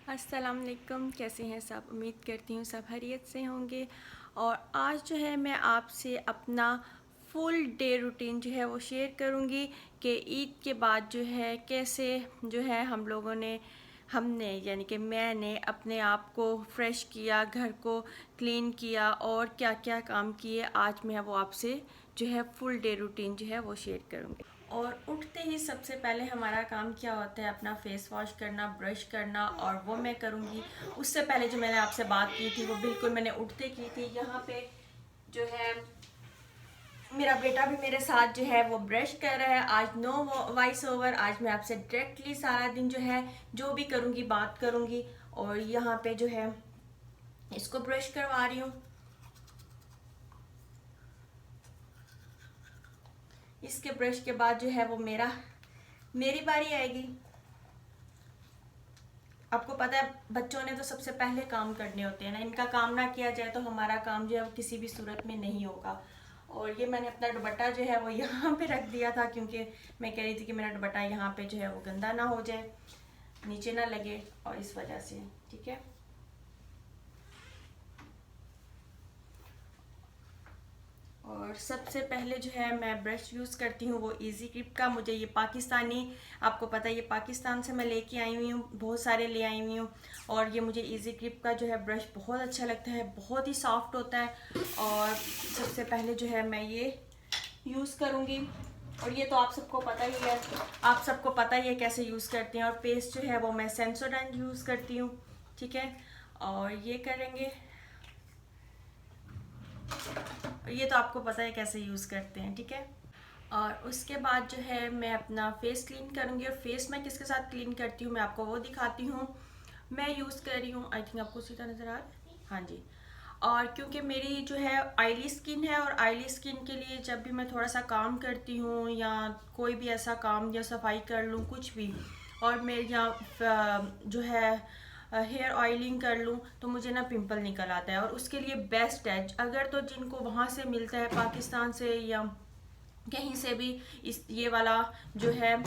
अस्सलाम वालेकुम। कैसे हैं सब? उम्मीद करती हूँ सब खैरियत से होंगे। और आज जो है मैं आपसे अपना फुल डे रूटीन जो है वो शेयर करूँगी कि ईद के बाद जो है कैसे जो है हमने यानी कि मैंने अपने आप को फ्रेश किया, घर को क्लीन किया और क्या क्या काम किए। आज मैं वो आपसे जो है फुल डे रूटीन जो है वो शेयर करूँगी। और उठते ही सबसे पहले हमारा काम क्या होता है, अपना फेस वॉश करना, ब्रश करना, और वो मैं करूँगी। उससे पहले जो मैंने आपसे बात की थी वो बिल्कुल मैंने उठते की थी। यहाँ पे जो है मेरा बेटा भी मेरे साथ जो है वो ब्रश कर रहा है। आज नो वॉइस ओवर, आज मैं आपसे डायरेक्टली सारा दिन जो है जो भी करूँगी बात करूँगी। और यहाँ पे जो है इसको ब्रश करवा रही हूँ। इसके ब्रश के बाद जो है वो मेरी बारी आएगी। आपको पता है बच्चों ने तो सबसे पहले काम करने होते हैं ना, इनका काम ना किया जाए तो हमारा काम जो है वो किसी भी सूरत में नहीं होगा। और ये मैंने अपना दुपट्टा जो है वो यहाँ पे रख दिया था क्योंकि मैं कह रही थी कि मेरा दुपट्टा यहाँ पे जो है वो गंदा ना हो जाए, नीचे ना लगे, और इस वजह से। ठीक है। और सबसे पहले जो है मैं ब्रश यूज़ करती हूँ वो इजी ग्रिप का। मुझे ये पाकिस्तानी, आपको पता है ये पाकिस्तान से मैं लेके आई हुई हूँ, बहुत सारे ले आई हुई हूँ। और ये मुझे इजी ग्रिप का जो है ब्रश बहुत अच्छा लगता है, बहुत ही सॉफ्ट होता है। और सबसे पहले जो है मैं ये यूज़ करूँगी। और ये तो आप सबको पता ही है, आप सबको पता ही है कैसे यूज़ करते हैं। और पेस्ट जो है वो मैं सेंसोडाइन यूज़ करती हूँ। ठीक है। और ये करेंगे, ये तो आपको पता है कैसे यूज़ करते हैं। ठीक है। और उसके बाद जो है मैं अपना फेस क्लीन करूँगी। और फेस मैं किसके साथ क्लीन करती हूँ मैं आपको वो दिखाती हूँ। मैं यूज़ कर रही हूँ, आई थिंक आपको सीधा नज़र आ रहा है, हाँ जी। और क्योंकि मेरी जो है ऑयली स्किन है, और ऑयली स्किन के लिए जब भी मैं थोड़ा सा काम करती हूँ या कोई भी ऐसा काम या सफाई कर लूँ कुछ भी, और मेरे यहाँ जो है हेयर ऑयलिंग कर लूँ तो मुझे ना पिंपल निकल आता है। और उसके लिए बेस्ट है, अगर तो जिनको वहाँ से मिलता है पाकिस्तान से या कहीं से भी, इस ये वाला जो है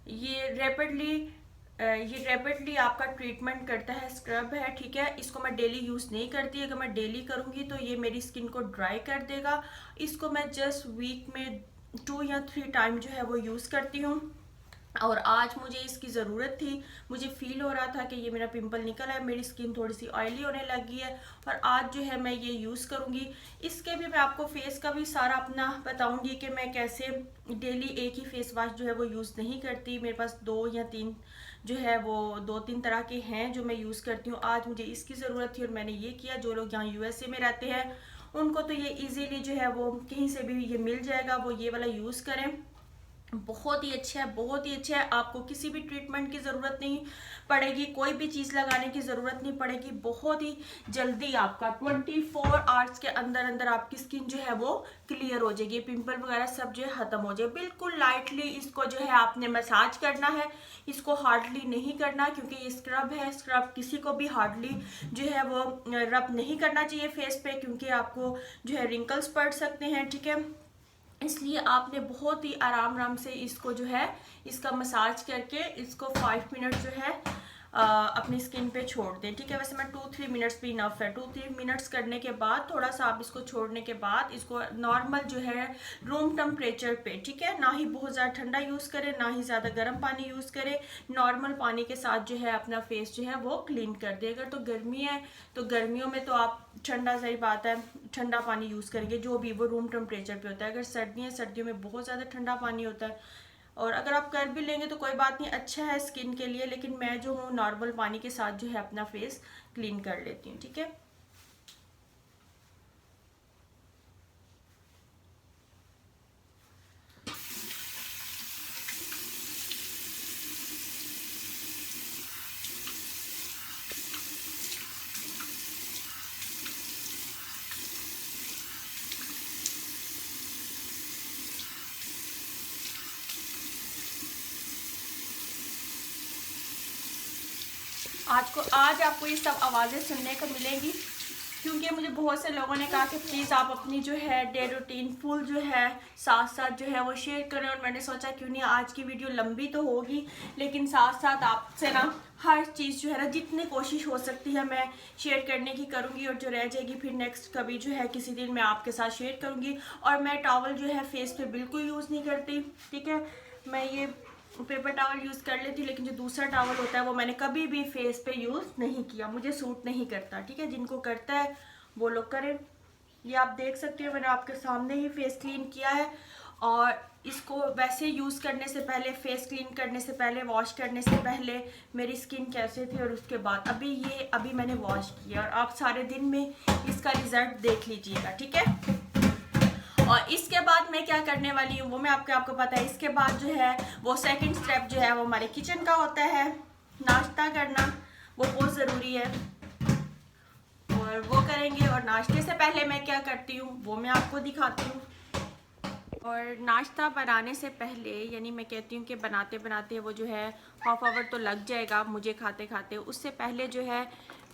ये रैपिडली आपका ट्रीटमेंट करता है, स्क्रब है। ठीक है। इसको मैं डेली यूज़ नहीं करती, अगर मैं डेली करूँगी तो ये मेरी स्किन को ड्राई कर देगा। इसको मैं जस्ट वीक में 2 या 3 टाइम जो है वो यूज़ करती हूँ। और आज मुझे इसकी ज़रूरत थी, मुझे फील हो रहा था कि ये मेरा पिंपल निकल है, मेरी स्किन थोड़ी सी ऑयली होने लगी है, और आज जो है मैं ये यूज़ करूँगी। इसके भी मैं आपको फेस का भी सारा अपना बताऊँगी कि मैं कैसे डेली एक ही फेस वाश जो है वो यूज़ नहीं करती। मेरे पास 2 या 3 जो है वो 2-3 तरह के हैं जो मैं यूज़ करती हूँ। आज मुझे इसकी ज़रूरत थी और मैंने ये किया। जो लोग यहाँ यूएसए में रहते हैं उनको तो ये इजीली जो है वो कहीं से भी ये मिल जाएगा, वो ये वाला यूज़ करें। बहुत ही अच्छा है, बहुत ही अच्छा है। आपको किसी भी ट्रीटमेंट की ज़रूरत नहीं पड़ेगी, कोई भी चीज़ लगाने की ज़रूरत नहीं पड़ेगी। बहुत ही जल्दी आपका 24 आवर्स के अंदर अंदर आपकी स्किन जो है वो क्लियर हो जाएगी, पिंपल वगैरह सब जो है ख़त्म हो जाए। बिल्कुल लाइटली इसको जो है आपने मसाज करना है, इसको हार्डली नहीं करना, क्योंकि ये स्क्रब है। स्क्रब किसी को भी हार्डली जो है वो रब नहीं करना चाहिए फेस पे, क्योंकि आपको जो है रिंकल्स पड़ सकते हैं। ठीक है। इसलिए आपने बहुत ही आराम आराम से इसको जो है इसका मसाज करके इसको 5 मिनट जो है अपनी स्किन पे छोड़ दें। ठीक है। वैसे मैं 2-3 मिनट्स भी इनफ है। 2-3 मिनट्स करने के बाद थोड़ा सा आप इसको छोड़ने के बाद इसको नॉर्मल जो है रूम टेम्परेचर पे, ठीक है, ना ही बहुत ज़्यादा ठंडा यूज़ करें ना ही ज़्यादा गर्म पानी यूज़ करें, नॉर्मल पानी के साथ जो है अपना फेस जो है वो क्लीन कर दे। अगर तो गर्मी है तो गर्मियों में तो आप ठंडा, सही बात है, ठंडा पानी यूज़ करेंगे जो भी वो रूम टेम्परेचर पे होता है। अगर सर्दी है, सर्दियों में बहुत ज़्यादा ठंडा पानी होता है। और अगर आप कर भी लेंगे तो कोई बात नहीं, अच्छा है स्किन के लिए, लेकिन मैं जो हूँ नॉर्मल पानी के साथ जो है अपना फेस क्लीन कर लेती हूँ। ठीक है। आज आपको ये सब आवाज़ें सुनने को मिलेंगी। क्योंकि मुझे बहुत से लोगों ने कहा कि प्लीज़ आप अपनी जो है डे रूटीन फुल जो है साथ साथ जो है वो शेयर करें, और मैंने सोचा क्यों नहीं, आज की वीडियो लंबी तो होगी लेकिन साथ साथ आपसे ना हर चीज़ जो है ना जितनी कोशिश हो सकती है मैं शेयर करने की करूँगी, और जो रह जाएगी फिर नेक्स्ट कभी जो है किसी दिन मैं आपके साथ शेयर करूँगी। और मैं टॉवल जो है फेस पे बिल्कुल यूज़ नहीं करती, ठीक है। मैं ये पेपर टॉवल यूज़ कर लेती हूँ, लेकिन जो दूसरा टॉवल होता है वो मैंने कभी भी फेस पे यूज़ नहीं किया, मुझे सूट नहीं करता, ठीक है। जिनको करता है वो लोग करें। ये आप देख सकते हो मैंने आपके सामने ही फेस क्लीन किया है, और इसको वैसे यूज़ करने से पहले, फेस क्लीन करने से पहले, वॉश करने से पहले मेरी स्किन कैसे थी और उसके बाद अभी मैंने वॉश किया, और आप सारे दिन में इसका रिजल्ट देख लीजिएगा, ठीक है। और इसके बाद मैं क्या करने वाली हूँ वो मैं आपको पता है। इसके बाद जो है वो सेकंड स्टेप जो है वो हमारे किचन का होता है, नाश्ता करना, वो बहुत ज़रूरी है और वो करेंगे। और नाश्ते से पहले मैं क्या करती हूँ वो मैं आपको दिखाती हूँ। और नाश्ता बनाने से पहले, यानी मैं कहती हूँ कि बनाते बनाते वो जो है हाफ आवर तो लग जाएगा मुझे खाते खाते, उससे पहले जो है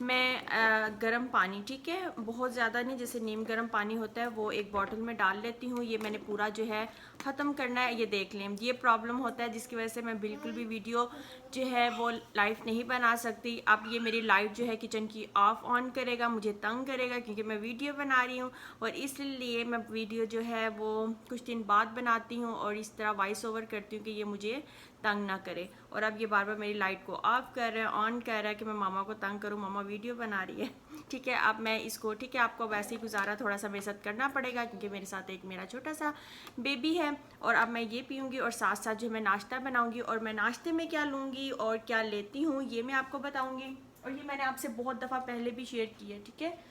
मैं गर्म पानी, ठीक है, बहुत ज़्यादा नहीं, जैसे नीम गर्म पानी होता है वो एक बॉटल में डाल लेती हूँ। ये मैंने पूरा जो है ख़त्म करना है। ये देख लें, ये प्रॉब्लम होता है जिसकी वजह से मैं बिल्कुल भी वीडियो जो है वो लाइव नहीं बना सकती। अब ये मेरी लाइट जो है किचन की ऑफ ऑन करेगा, मुझे तंग करेगा क्योंकि मैं वीडियो बना रही हूँ, और इसलिए मैं वीडियो जो है वो कुछ दिन बाद बनाती हूँ और इस तरह वॉइस ओवर करती हूँ कि ये मुझे तंग ना करे। और अब ये बार बार मेरी लाइट को ऑफ कर रहा है, ऑन कर रहा है कि मैं मामा को तंग करूँ, मामा वीडियो बना रही है, ठीक है। अब मैं इसको, ठीक है, आपको वैसे ही गुजारा थोड़ा सा मेरे साथ करना पड़ेगा क्योंकि मेरे साथ एक मेरा छोटा सा बेबी है। और अब मैं ये पीऊँगी और साथ साथ जो मैं नाश्ता बनाऊँगी, और मैं नाश्ते में क्या लूँगी और क्या लेती हूँ ये मैं आपको बताऊँगी। और ये मैंने आपसे बहुत दफ़ा पहले भी शेयर की है, ठीक है।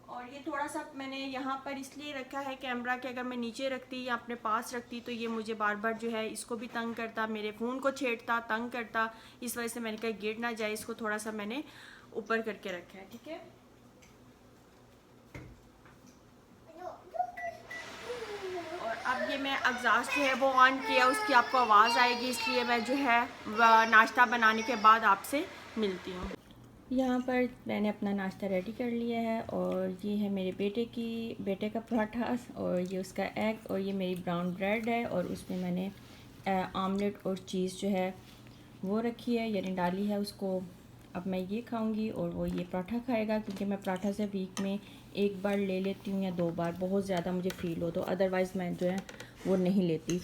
और ये थोड़ा सा मैंने यहाँ पर इसलिए रखा है कैमरा कि अगर मैं नीचे रखती या अपने पास रखती तो ये मुझे बार बार जो है इसको भी तंग करता, मेरे फ़ोन को छेड़ता, तंग करता, इस वजह से मैंने कहा गिर ना जाए, इसको थोड़ा सा मैंने ऊपर करके रखा है, ठीक है। और अब ये मैं एग्जॉस्ट जो है वो ऑन किया, उसकी आपको आवाज़ आएगी, इसलिए मैं जो है नाश्ता बनाने के बाद आपसे मिलती हूँ। यहाँ पर मैंने अपना नाश्ता रेडी कर लिया है, और ये है मेरे बेटे का पराठा, और ये उसका एग, और ये मेरी ब्राउन ब्रेड है, और उसमें मैंने आमलेट और चीज़ जो है वो रखी है, यानी डाली है उसको। अब मैं ये खाऊंगी और वो ये पराठा खाएगा, क्योंकि मैं पराठा से वीक में एक बार ले लेती हूँ या 2 बार, बहुत ज़्यादा मुझे फ़ील हो तो, अदरवाइज़ मैं जो है वो नहीं लेती।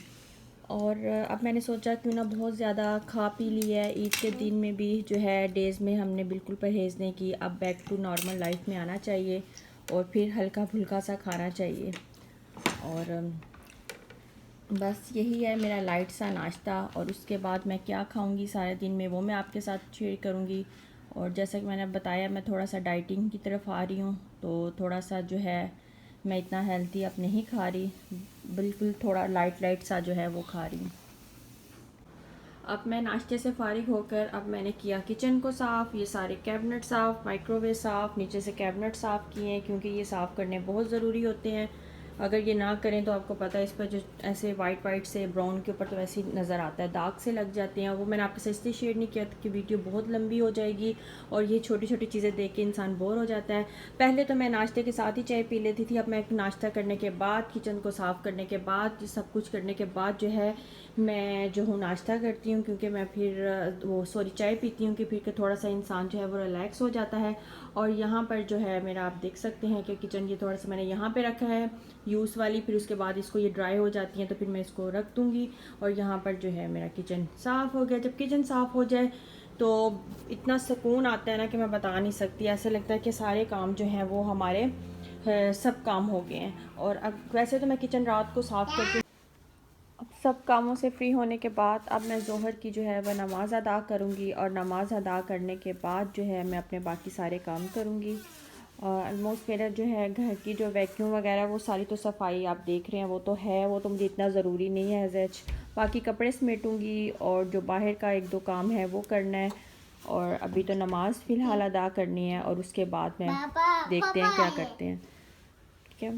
और अब मैंने सोचा क्यों ना, बहुत ज़्यादा खा पी लिया है ईद के दिन में भी जो है, डेज़ में हमने बिल्कुल परहेज़ नहीं की, अब बैक टू नॉर्मल लाइफ में आना चाहिए और फिर हल्का फुल्का सा खाना चाहिए। और बस यही है मेरा लाइट सा नाश्ता, और उसके बाद मैं क्या खाऊंगी सारे दिन में वो मैं आपके साथ शेयर करूंगी। और जैसा कि मैंने बताया, मैं थोड़ा सा डाइटिंग की तरफ आ रही हूँ, तो थोड़ा सा जो है मैं इतना हेल्दी अब नहीं खा रही, बिल्कुल थोड़ा लाइट सा जो है वो खा रही हूँ। अब मैं नाश्ते से फ़ारिग होकर अब मैंने किया किचन को साफ़, ये सारे कैबिनेट साफ़, माइक्रोवेव साफ़, नीचे से कैबिनेट साफ़ किए हैं क्योंकि ये साफ़ करने बहुत ज़रूरी होते हैं। अगर ये ना करें तो आपको पता है इस पर जो ऐसे वाइट से ब्राउन के ऊपर तो ऐसे ही नज़र आता है, दाग से लग जाते हैं। वो मैंने आपके साथ इसलिए शेयर नहीं किया कि वीडियो बहुत लंबी हो जाएगी और ये छोटी छोटी चीज़ें देख के इंसान बोर हो जाता है। पहले तो मैं नाश्ते के साथ ही चाय पी लेती थी, अब मैं नाश्ता करने के बाद, किचन को साफ़ करने के बाद, सब कुछ करने के बाद जो है मैं जो हूँ नाश्ता करती हूँ, क्योंकि मैं फिर चाय पीती हूँ कि फिर थोड़ा सा इंसान जो है वो रिलैक्स हो जाता है। और यहाँ पर जो है मेरा आप देख सकते हैं कि किचन ये थोड़ा सा मैंने यहाँ पे रखा है यूज़ वाली, फिर उसके बाद इसको ये ड्राई हो जाती हैं तो फिर मैं इसको रख दूँगी। और यहाँ पर जो है मेरा किचन साफ़ हो गया। जब किचन साफ़ हो जाए तो इतना सुकून आता है ना कि मैं बता नहीं सकती, ऐसा लगता है कि सारे काम जो हैं वो हमारे सब काम हो गए हैं। और अब वैसे तो मैं किचन रात को साफ़ करती हूँ। अब सब कामों से फ्री होने के बाद अब मैं ज़ोहर की जो है वह नमाज़ अदा करूँगी, और नमाज़ अदा करने के बाद जो है मैं अपने बाकी सारे काम करूँगी। और ऑलमोस्ट मेरा जो है घर की जो वैक्यूम वगैरह वो सारी तो सफाई आप देख रहे हैं वो तो है, वो तो मुझे इतना ज़रूरी नहीं है एज एच। बाकी कपड़े समेटूँगी और जो बाहर का 1-2 काम है वो करना है। और अभी तो नमाज़ फ़िलहाल अदा करनी है और उसके बाद में देखते हैं क्या करते हैं, ठीक है।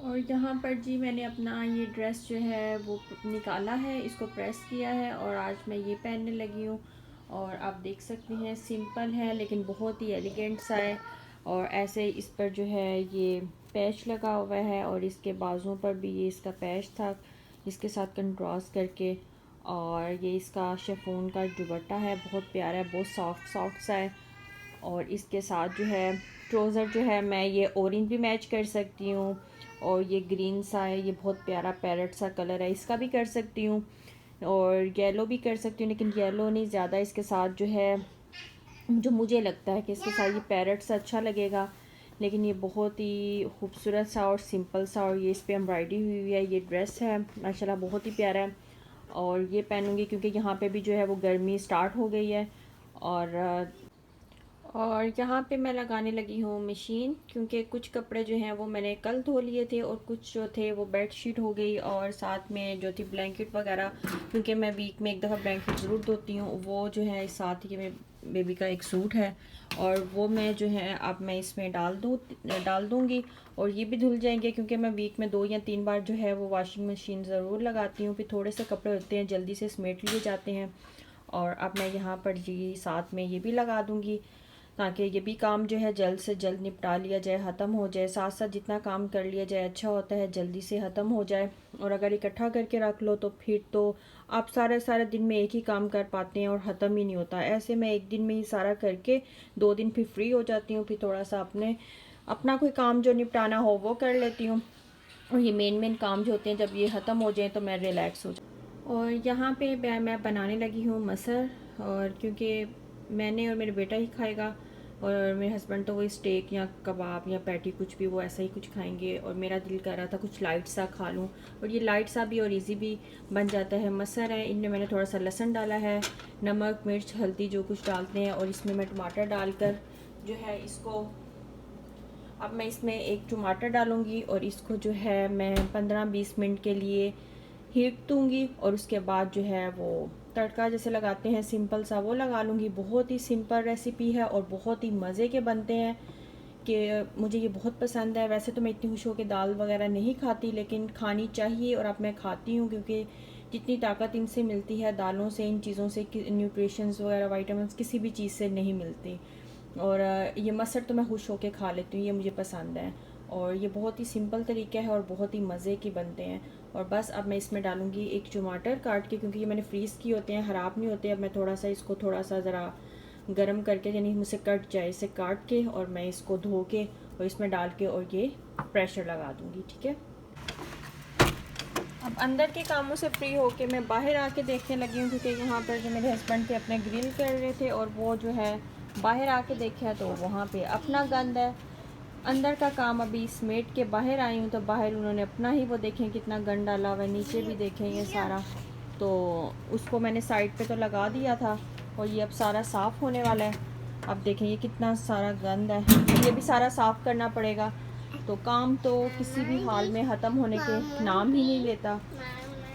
और यहाँ पर जी मैंने अपना ये ड्रेस जो है वो निकाला है, इसको प्रेस किया है और आज मैं ये पहनने लगी हूँ। और आप देख सकती हैं सिंपल है लेकिन बहुत ही एलिगेंट सा है। और ऐसे इस पर जो है ये पैच लगा हुआ है और इसके बाजुओं पर भी ये इसका पैच था इसके साथ कंट्रास्ट करके। और ये इसका शिफॉन का दुपट्टा है, बहुत प्यारा है, बहुत सॉफ्ट सॉफ्ट सा है। और इसके साथ जो है ट्राउज़र जो है मैं ये ऑरेंज भी मैच कर सकती हूँ और ये ग्रीन सा है, ये बहुत प्यारा पैरेट सा कलर है, इसका भी कर सकती हूँ और येलो भी कर सकती हूँ, लेकिन येलो नहीं ज़्यादा इसके साथ जो है जो मुझे लगता है कि इसके साथ ये पैरेट सा अच्छा लगेगा। लेकिन ये बहुत ही खूबसूरत सा और सिंपल सा, और ये इस पर एम्ब्रॉयडरी हुई है। ये ड्रेस है माशाल्लाह बहुत ही प्यारा है और ये पहनूंगी क्योंकि यहाँ पे भी जो है वो गर्मी स्टार्ट हो गई है। और यहाँ पे मैं लगाने लगी हूँ मशीन, क्योंकि कुछ कपड़े जो हैं वो मैंने कल धो लिए थे और कुछ जो थे वो बेड शीट हो गई और साथ में जो थी ब्लैंकेट वगैरह, क्योंकि मैं वीक में एक दफ़ा ब्लैंकेट ज़रूर धोती हूँ, वो जो है साथ ही मेरे बेबी का एक सूट है और वो मैं जो है अब मैं इसमें डाल दूँगी और ये भी धुल जाएंगे, क्योंकि मैं वीक में 2 या 3 बार जो है वो वॉशिंग मशीन ज़रूर लगाती हूँ। फिर थोड़े से कपड़े होते हैं जल्दी से समेट लिए जाते हैं। और अब मैं यहाँ पर जी साथ में ये भी लगा दूँगी ताकि ये भी काम जो है जल्द से जल्द निपटा लिया जाए, ख़त्म हो जाए। साथ साथ जितना काम कर लिया जाए अच्छा होता है, जल्दी से ख़त्म हो जाए। और अगर इकट्ठा करके रख लो तो फिर तो आप सारे दिन में एक ही काम कर पाते हैं और ख़त्म ही नहीं होता। ऐसे मैं एक दिन में ही सारा करके 2 दिन फिर फ्री हो जाती हूँ, फिर थोड़ा सा अपना कोई काम जो निपटाना हो वो कर लेती हूँ। और ये मेन काम जो होते हैं जब ये ख़त्म हो जाए तो मैं रिलैक्स हो जाऊँ। और यहाँ पे मैं बनाने लगी हूँ मसर, और क्योंकि मैंने और मेरा बेटा ही खाएगा और मेरे हस्बैंड तो वो स्टेक या कबाब या पैटी कुछ भी वो ऐसा ही कुछ खाएंगे, और मेरा दिल कर रहा था कुछ लाइट सा खा लूँ और ये लाइट सा भी और इजी भी बन जाता है। मसर है, इनमें मैंने थोड़ा सा लहसुन डाला है, नमक मिर्च हल्दी जो कुछ डालते हैं, और इसमें मैं टमाटर डालकर जो है इसको अब मैं इसमें एक टमाटर डालूँगी और इसको जो है मैं 15-20 मिनट के लिए हीट दूँगी और उसके बाद जो है वो तड़का जैसे लगाते हैं सिंपल सा वो लगा लूँगी। बहुत ही सिंपल रेसिपी है और बहुत ही मज़े के बनते हैं कि मुझे ये बहुत पसंद है। वैसे तो मैं इतनी खुश होकर दाल वगैरह नहीं खाती, लेकिन खानी चाहिए और अब मैं खाती हूँ क्योंकि जितनी ताकत इनसे मिलती है दालों से, इन चीज़ों से, न्यूट्रिशंस वगैरह वाइटामिन किसी भी चीज़ से नहीं मिलती। और ये मसर तो मैं खुश होकर खा लेती हूँ, ये मुझे पसंद है और ये बहुत ही सिंपल तरीका है और बहुत ही मज़े के बनते हैं। और बस अब मैं इसमें डालूँगी एक टमाटर काट के, क्योंकि ये मैंने फ्रीज़ किए होते हैं, ख़राब नहीं होते। अब मैं थोड़ा सा इसको थोड़ा सा ज़रा गर्म करके, यानी मुझसे कट जाए, इसे काट के और मैं इसको धो के और इसमें डाल के और ये प्रेशर लगा दूँगी। ठीक है, अब अंदर के कामों से फ्री होके मैं बाहर आके देखने लगी हूँ, क्योंकि यहाँ पर जो मेरे हस्बैंड थे अपने ग्रिल कर रहे थे और वो जो है बाहर आके देखा तो वहाँ पे अपना गंद है। अंदर का काम अभी समेट के बाहर आई हूँ तो बाहर उन्होंने अपना ही वो देखें कितना गंद डाला हुआ है, नीचे भी देखें ये सारा, तो उसको मैंने साइड पे तो लगा दिया था और ये अब सारा साफ़ होने वाला है। अब देखें ये कितना सारा गंद है, ये भी सारा साफ़ करना पड़ेगा। तो काम तो किसी भी हाल में ख़त्म होने के नाम ही नहीं लेता।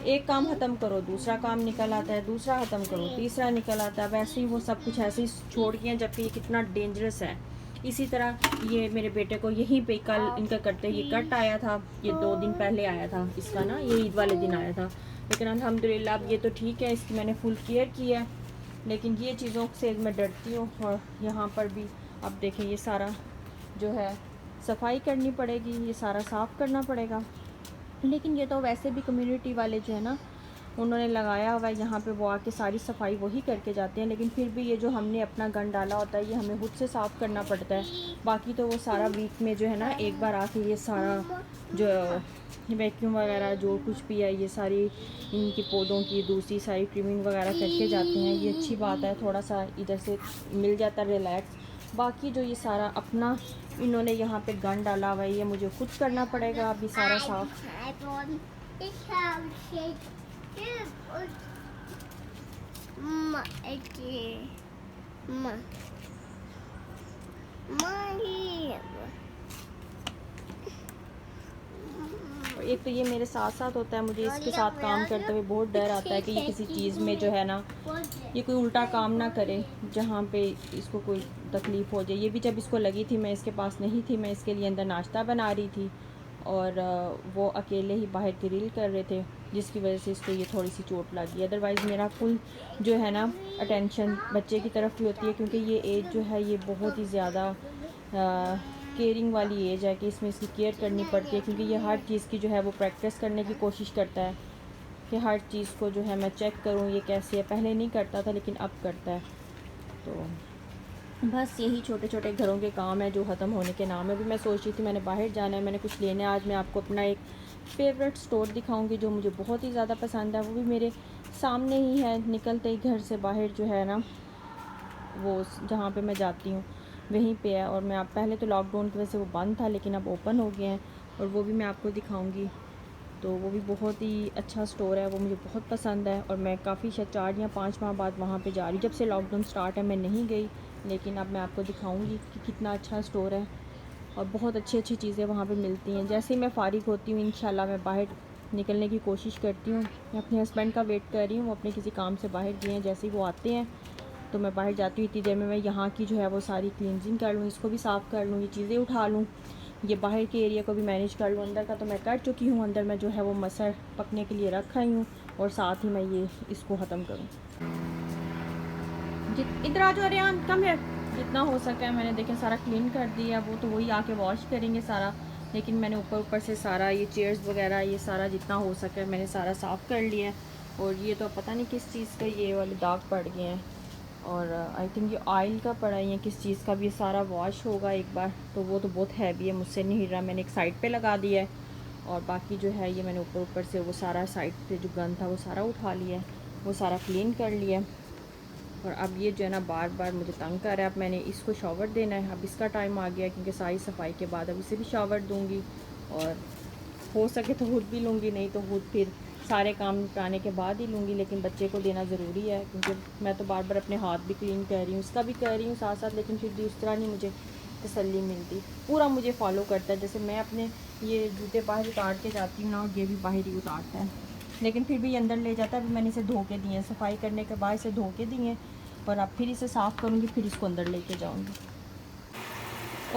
एक काम ख़त्म करो दूसरा काम निकल आता है, दूसरा ख़त्म करो तीसरा निकल आता है। वैसे ही वो सब कुछ ऐसे ही छोड़ के, जबकि ये कितना डेंजरस है। इसी तरह ये मेरे बेटे को यहीं पे कल इनका करते ये कट आया था, ये 2 दिन पहले आया था इसका ना, ये ईद वाले दिन आया था। लेकिन अल्हम्दुलिल्लाह अब ये तो ठीक है, इसकी मैंने फुल केयर की है। लेकिन ये चीज़ों से मैं डरती हूँ। और यहाँ पर भी अब देखें ये सारा जो है सफाई करनी पड़ेगी, ये सारा साफ़ करना पड़ेगा। लेकिन ये तो वैसे भी कम्युनिटी वाले जो है ना उन्होंने लगाया हुआ है यहाँ पे, वो आके सारी सफाई वही करके जाते हैं। लेकिन फिर भी ये जो हमने अपना गंद डाला होता है ये हमें खुद से साफ़ करना पड़ता है। बाकी तो वो सारा वीक में जो है ना एक बार आके ये सारा जो वैक्यूम वगैरह जो कुछ भी है ये सारी इनकी पौधों की दूसरी सारी ट्रिमिंग वगैरह करके जाते हैं। ये अच्छी बात है, थोड़ा सा इधर से मिल जाता है रिलैक्स। बाकी जो ये सारा अपना इन्होंने यहाँ पे गंद डाला हुआ है ये मुझे खुद करना पड़ेगा अभी सारा साफ़। एक तो ये मेरे साथ साथ होता है, मुझे इसके साथ काम करते हुए बहुत डर आता है कि ये किसी चीज़ में जो है ना ये कोई उल्टा काम ना करे जहाँ पे इसको कोई तकलीफ़ हो जाए। ये भी जब इसको लगी थी मैं इसके पास नहीं थी, मैं इसके लिए अंदर नाश्ता बना रही थी और वो अकेले ही बाहर ग्रिल कर रहे थे, जिसकी वजह से इसको ये थोड़ी सी चोट लगी। अदरवाइज़ मेरा फुल जो है ना अटेंशन बच्चे की तरफ ही होती है, क्योंकि ये एज जो है ये बहुत ही ज़्यादा केयरिंग वाली एज है कि इसमें इसकी केयर करनी पड़ती है, क्योंकि ये हर चीज़ की जो है वो प्रैक्टिस करने की कोशिश करता है कि हर चीज़ को जो है मैं चेक करूँ ये कैसे है। पहले नहीं करता था लेकिन अब करता है। तो बस यही छोटे छोटे घरों के काम है जो ख़त्म होने के नाम है। अभी मैं सोच रही थी मैंने बाहर जाना है, मैंने कुछ लेना है। आज मैं आपको अपना एक फ़ेवरेट स्टोर दिखाऊंगी जो मुझे बहुत ही ज़्यादा पसंद है। वो भी मेरे सामने ही है, निकलते ही घर से बाहर जो है ना वो जहाँ पे मैं जाती हूँ वहीं पे है। और मैं आप पहले तो लॉकडाउन की वजह से वो बंद था लेकिन अब ओपन हो गए हैं, और वो भी मैं आपको दिखाऊंगी। तो वो भी बहुत ही अच्छा स्टोर है, वो मुझे बहुत पसंद है। और मैं काफ़ी शायद 4 या 5 माह बाद वहाँ पे जा रही हूँ। जब से लॉकडाउन स्टार्ट है मैं नहीं गई, लेकिन अब मैं आपको दिखाऊंगी कि कितना अच्छा स्टोर है और बहुत अच्छी अच्छी चीज़ें वहाँ पे मिलती हैं। जैसे ही मैं फ़ारिग होती हूँ इंशाल्लाह मैं बाहर निकलने की कोशिश करती हूँ। मैं अपने हस्बैंड का वेट कर रही हूँ, वो अपने किसी काम से बाहर गए हैं। जैसे ही वो आते हैं तो मैं बाहर जाती हूँ। इतनी देर में मैं यहाँ की जो है वो सारी क्लीनजिंग कर लूँ, इसको भी साफ़ कर लूँ, ये चीज़ें उठा लूँ, ये बाहर के एरिया को भी मैनेज कर लूँ। अंदर का तो मैं कर चुकी हूँ, अंदर मैं जो है वो मसर पकने के लिए रख आई हूँ, और साथ ही मैं ये इसको ख़त्म करूँ। इधर आ जाओ रेहान, कम है। जितना हो सका है मैंने देखें सारा क्लीन कर दिया। वो तो वही आके वॉश करेंगे सारा, लेकिन मैंने ऊपर ऊपर से सारा ये चेयर्स वगैरह ये सारा जितना हो सका है मैंने सारा साफ़ कर लिया है। और ये तो पता नहीं किस चीज़ का ये वाले दाग पड़ गए हैं, और आई थिंक ये ऑयल का पड़ा है या किस चीज़ का भी। ये सारा वॉश होगा एक बार, तो वो तो बहुत हैवी है, मुझसे नहीं हिल रहा। मैंने एक साइड पे लगा दिया है, और बाकी जो है ये मैंने ऊपर ऊपर से वो सारा साइड पे जो गंद था वो सारा उठा लिया है, वो सारा क्लीन कर लिया है। और अब ये जो है ना बार बार मुझे तंग कर रहा है। अब मैंने इसको शावर देना है, अब इसका टाइम आ गया क्योंकि सारी सफाई के बाद अब इसे भी शावर दूँगी, और हो सके तो खुद भी लूँगी, नहीं तो खुद फिर सारे काम निपटाने के बाद ही लूँगी। लेकिन बच्चे को देना ज़रूरी है, क्योंकि मैं तो बार बार अपने हाथ भी क्लीन कर रही हूँ, इसका भी कर रही हूँ साथ साथ, लेकिन फिर भी उस तरह नहीं मुझे तसल्ली मिलती। पूरा मुझे फॉलो करता है, जैसे मैं अपने ये जूते बाहर उतार के जाती हूँ ना, और ये भी बाहर ही उतारता है, लेकिन फिर भी अंदर ले जाता है। अभी मैंने इसे धो के दिए हैं, सफाई करने के बाद इसे धो के दिए, और अब फिर इसे साफ़ करूँगी, फिर इसको अंदर लेके जाऊँगी।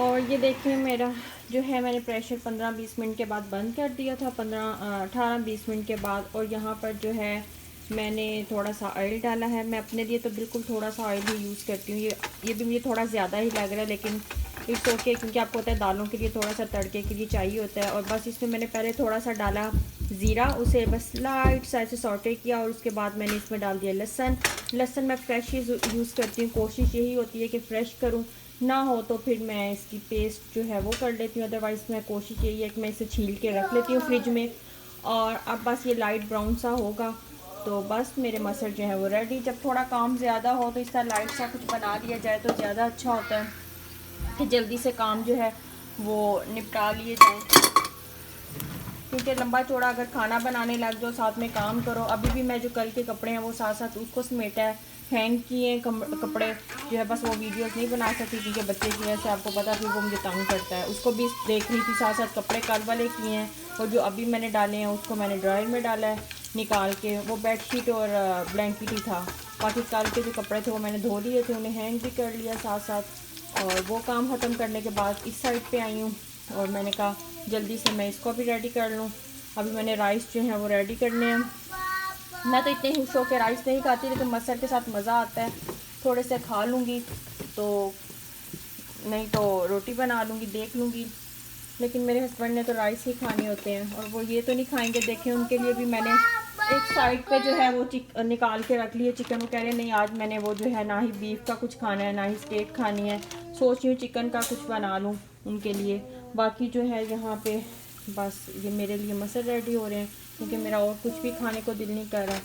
और ये देखिए मेरा जो है मैंने प्रेशर 15-20 मिनट के बाद बंद कर दिया था, 18-20 मिनट के बाद। और यहाँ पर जो है मैंने थोड़ा सा ऑयल डाला है। मैं अपने लिए तो बिल्कुल थोड़ा सा ऑयल ही यूज़ करती हूँ। ये भी मुझे थोड़ा ज़्यादा ही लग रहा है, लेकिन इट्स ओके, क्योंकि आपको पता है दालों के लिए थोड़ा सा तड़के के लिए चाहिए होता है। और बस इसमें मैंने पहले थोड़ा सा डाला ज़ीरा, उसे बस लाइट सा ऐसे सॉटे किया, और उसके बाद मैंने इसमें डाल दिया लहसुन मैं फ्रेश ही यूज़ करती हूँ, कोशिश यही होती है कि फ़्रेश करूँ, ना हो तो फिर मैं इसकी पेस्ट जो है वो कर लेती हूँ। अदरवाइज़ मैं कोशिश यही है कि मैं इसे छील के रख लेती हूँ फ्रिज में। और अब बस ये लाइट ब्राउन सा होगा तो बस मेरे मसर जो है वो रेडी। जब थोड़ा काम ज़्यादा हो तो इस तरह लाइट सा कुछ बना लिया जाए तो ज़्यादा अच्छा होता है कि जल्दी से काम जो है वो निपटा लिए जाए, क्योंकि लंबा चौड़ा अगर खाना बनाने लग जाओ साथ में काम करो। अभी भी मैं जो कल के कपड़े हैं वो साथ साथ उसको समेटा है, हैंग किए हैं कपड़े जो है, बस वो वीडियोस नहीं बना सकती क्योंकि बच्चे की वजह से आपको पता फिर वो मुझे तंग करता है। उसको भी देख रही थी, साथ साथ कपड़े कल वाले किए हैं, और जो अभी मैंने डाले हैं उसको मैंने ड्रायर में डाला है निकाल के। वो बेडशीट और ब्लैंकेट ही था, बाकी कल के जो कपड़े थे वो मैंने धो लिए थे, उन्हें हैंग भी कर लिया साथ साथ। और वो काम ख़त्म करने के बाद इस साइड पे आई हूँ, और मैंने कहा जल्दी से मैं इसको भी रेडी कर लूँ। अभी मैंने राइस जो है वो रेडी करने हैं। मैं तो इतने खुश होकर राइस नहीं खाती, लेकिन मसर के साथ मज़ा आता है, थोड़े से खा लूँगी, तो नहीं तो रोटी बना लूँगी, देख लूँगी। लेकिन मेरे हस्बैंड ने तो राइस ही खाने होते हैं, और वो ये तो नहीं खाएंगे। देखें उनके लिए भी मैंने एक साइड पे जो है वो निकाल के रख लिए चिकन। वो कह रहे हैं नहीं आज मैंने वो जो है ना ही बीफ का कुछ खाना है ना ही स्टेक खानी है, सोच रही हूँ चिकन का कुछ बना लूँ उनके लिए। बाकी जो है यहाँ पे बस ये मेरे लिए मसर रेडी हो रहे हैं, क्योंकि मेरा और कुछ भी खाने को दिल नहीं कर रहा।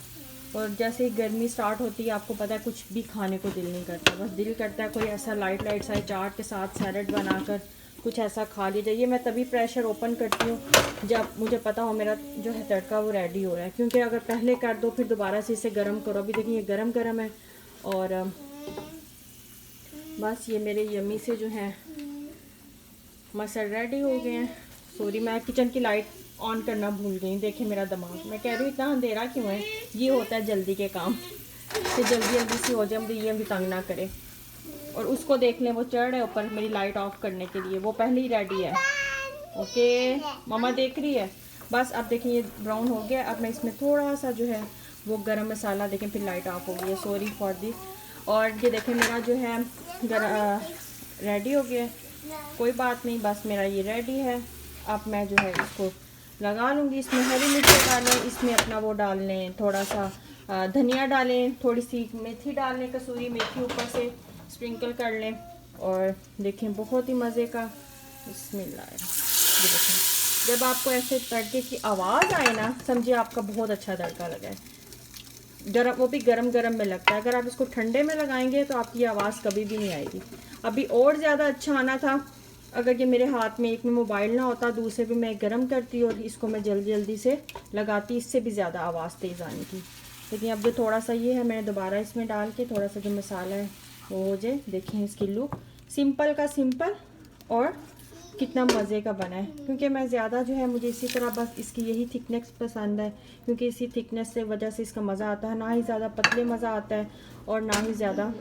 और जैसे ही गर्मी स्टार्ट होती है आपको पता है कुछ भी खाने को दिल नहीं करता, बस दिल करता है कोई ऐसा लाइट लाइट सा चाट के साथ सैलड बनाकर कुछ ऐसा खा लीजिए। ये मैं तभी प्रेशर ओपन करती हूँ जब मुझे पता हो मेरा जो है तड़का वो रेडी हो रहा है, क्योंकि अगर पहले कर दो फिर दोबारा से इसे गर्म करो। अभी देखिए ये गरम गरम है, और बस ये मेरे यम्मी से जो है मसर रेडी हो गए हैं। सॉरी मैं किचन की लाइट ऑन करना भूल गई, देखिए मेरा दिमाग, मैं कह रही हूँ इतना अंधेरा क्यों है। ये होता है जल्दी के काम, कि जल्दी जल्दी से हो जाए, ये भी तंग ना करे। और उसको देख लें वो चढ़ है ऊपर मेरी लाइट ऑफ करने के लिए, वो पहले ही रेडी है। ओके मामा देख रही है। बस अब देखिए ये ब्राउन हो गया। अब मैं इसमें थोड़ा सा जो है वो गरम मसाला, देखें फिर लाइट ऑफ हो गई है, सॉरी फॉर दिस। और ये देखें मेरा जो है रेडी हो गया है। कोई बात नहीं, बस मेरा ये रेडी है। अब मैं जो है इसको लगा लूँगी। इसमें हरी मिर्च डालें, इसमें अपना वो डाल लें, थोड़ा सा धनिया डालें, थोड़ी सी मेथी डाल लें, कसूरी मेथी ऊपर से स्प्रिंकल कर लें। और देखें बहुत ही मज़े का, बिस्मिल्लाह। ये देखें, जब आपको ऐसे तड़के की आवाज़ आए ना, समझिए आपका बहुत अच्छा तड़का लगा है। गरम, वो भी गरम गरम में लगता है। अगर आप इसको ठंडे में लगाएंगे तो आपकी आवाज़ कभी भी नहीं आएगी। अभी और ज़्यादा अच्छा आना था अगर ये मेरे हाथ में एक में मोबाइल ना होता, दूसरे पे मैं गरम करती और इसको मैं जल्दी जल्दी से लगाती, इससे भी ज़्यादा आवाज़ तेज़ आनी थी। लेकिन अब जो थोड़ा सा ये है, मैंने दोबारा इसमें डाल के थोड़ा सा जो मसाला है वो हो जाए। देखें इसकी लुक, सिंपल का सिंपल और कितना मज़े का बना है। क्योंकि मैं ज़्यादा जो है, मुझे इसी तरह बस इसकी यही थिकनेस पसंद है, क्योंकि इसी थिकनेस से वजह से इसका मज़ा आता है। ना ही ज़्यादा पतले मज़ा आता है और ना ही ज़्यादा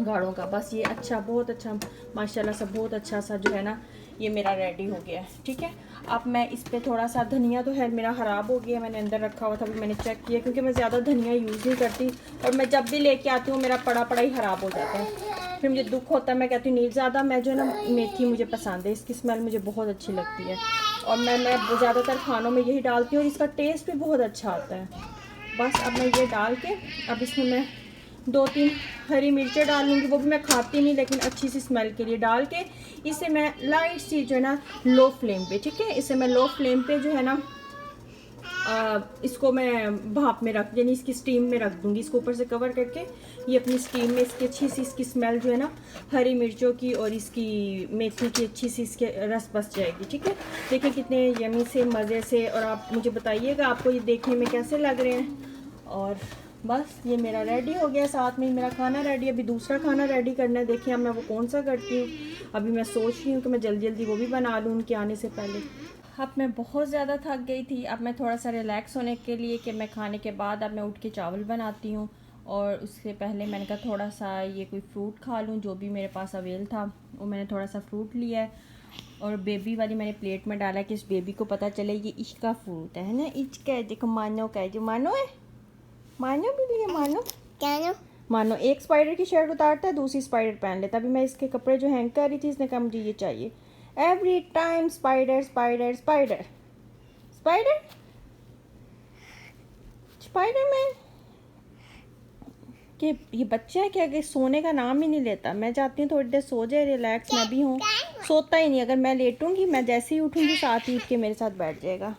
गाढ़ों का। बस ये अच्छा, बहुत अच्छा माशाल्लाह से, बहुत अच्छा सा जो है ना, ये मेरा रेडी हो गया है। ठीक है, अब मैं इस पर थोड़ा सा धनिया, तो है मेरा ख़राब हो गया, मैंने अंदर रखा हुआ था, अभी मैंने चेक किया, क्योंकि मैं ज़्यादा धनिया यूज़ नहीं करती और मैं जब भी लेके आती हूँ मेरा पड़ा पड़ा ही ख़राब हो जाता है। फिर मुझे दुख होता है, मैं कहती हूँ नहीं, ज़्यादा मैं जो है ना, मेथी मुझे पसंद है, इसकी स्मेल मुझे बहुत अच्छी लगती है और मैं ज़्यादातर खानों में यही डालती हूँ और इसका टेस्ट भी बहुत अच्छा आता है। बस अब मैं ये डाल के, अब इसमें मैं 2-3 हरी मिर्चें डाल लूँगी, वो भी मैं खाती नहीं, लेकिन अच्छी सी स्मेल के लिए डाल के इसे मैं लाइट सी जो है ना लो फ्लेम पे, ठीक है, इसे मैं लो फ्लेम पे जो है ना इसको मैं भाप में रख, यानी इसकी स्टीम में रख दूँगी। इसको ऊपर से कवर करके ये अपनी स्टीम में इसकी अच्छी सी इसकी स्मेल जो है ना हरी मिर्चों की और इसकी मेथी की अच्छी सी इसके रस बस जाएगी। ठीक है, देखिए कितने यमी से, मज़े से, और आप मुझे बताइएगा आपको ये देखने में कैसे लग रहे हैं। और बस ये मेरा रेडी हो गया, साथ में मेरा खाना रेडी। अभी दूसरा खाना रेडी करना है, देखिए अब मैं वो कौन सा करती हूँ। अभी मैं सोच रही हूँ कि मैं जल्दी जल्दी वो भी बना लूँ उनके आने से पहले। अब मैं बहुत ज़्यादा थक गई थी, अब मैं थोड़ा सा रिलैक्स होने के लिए कि मैं खाने के बाद अब मैं उठ के चावल बनाती हूँ, और उससे पहले मैंने कहा थोड़ा सा ये कोई फ्रूट खा लूँ, जो भी मेरे पास अवेल था वो मैंने थोड़ा सा फ्रूट लिया है और बेबी वाली मैंने प्लेट में डाला कि इस बेबी को पता चले ये इसका फ्रूट है ना, इसका है। देखो मानो का है, जो मानो है, मानो भी लिया, मानो क्या, मानो एक स्पाइडर की शर्ट उतारता है, दूसरी स्पाइडर पहन लेता। अभी मैं इसके कपड़े जो हैंग कर रही थी, इसने कहा मुझे ये चाहिए। Every time spider spider spider spider Spiderman. कि ये बच्चा है क्या कि सोने का नाम ही नहीं लेता। मैं चाहती हूँ थोड़ी देर सो जाए, रिलैक्स। मैं भी हूँ, सोता ही नहीं। अगर मैं लेटूंगी, मैं जैसे ही उठूंगी साथ ही उठ के मेरे साथ बैठ जाएगा।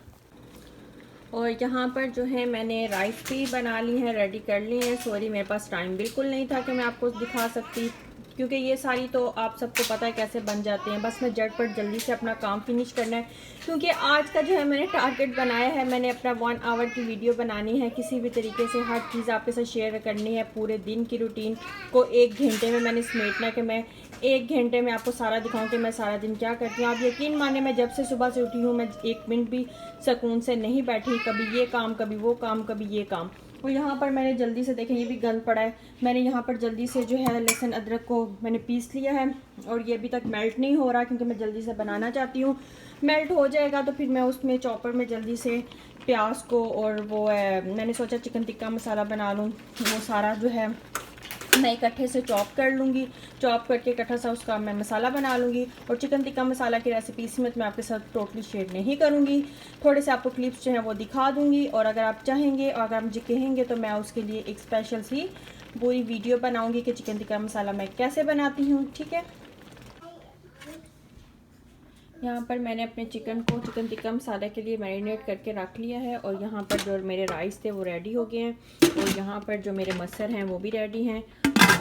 और यहाँ पर जो है मैंने राइस भी बना ली है, रेडी कर ली है। सॉरी मेरे पास टाइम बिल्कुल नहीं था कि मैं आपको दिखा सकती, क्योंकि ये सारी तो आप सबको पता है कैसे बन जाते हैं। बस मैं झटपट जल्दी से अपना काम फिनिश करना है, क्योंकि आज का जो है मैंने टारगेट बनाया है, मैंने अपना 1 आवर की वीडियो बनानी है। किसी भी तरीके से हर चीज़ आपके साथ शेयर करनी है। पूरे दिन की रूटीन को 1 घंटे में मैंने समेटना है कि मैं 1 घंटे में आपको सारा दिखाऊं कि मैं सारा दिन क्या करती हूँ। आप यकीन माने, मैं जब से सुबह से उठी हूँ, मैं 1 मिनट भी सुकून से नहीं बैठी। कभी ये काम, कभी वो काम, कभी ये काम। और यहाँ पर मैंने जल्दी से, देखें ये भी गंद पड़ा है, मैंने यहाँ पर जल्दी से जो है लहसुन अदरक को मैंने पीस लिया है और ये अभी तक मेल्ट नहीं हो रहा, क्योंकि मैं जल्दी से बनाना चाहती हूँ। मेल्ट हो जाएगा तो फिर मैं उसमें चॉपर में जल्दी से प्याज को, और वो मैंने सोचा चिकन टिक्का मसाला बना लूँ, वो सारा जो है मैं इकट्ठे से चॉप कर लूँगी। चॉप करके इकट्ठा सा उसका मैं मसाला बना लूँगी। और चिकन टिक्का मसाला की रेसिपी इसमें मैं आपके साथ टोटली शेयर नहीं करूँगी, थोड़े से आपको क्लिप्स जो हैं वो दिखा दूँगी। और अगर आप चाहेंगे और अगर आप मुझे कहेंगे तो मैं उसके लिए एक स्पेशल सी पूरी वीडियो बनाऊँगी कि चिकन टिक्का मसाला मैं कैसे बनाती हूँ। ठीक है, यहाँ पर मैंने अपने चिकन को चिकन टिक्का मसाला के लिए मैरिनेट करके रख लिया है। और यहाँ पर जो मेरे राइस थे वो रेडी हो गए हैं, और यहाँ पर जो मेरे मसर हैं वो भी रेडी हैं।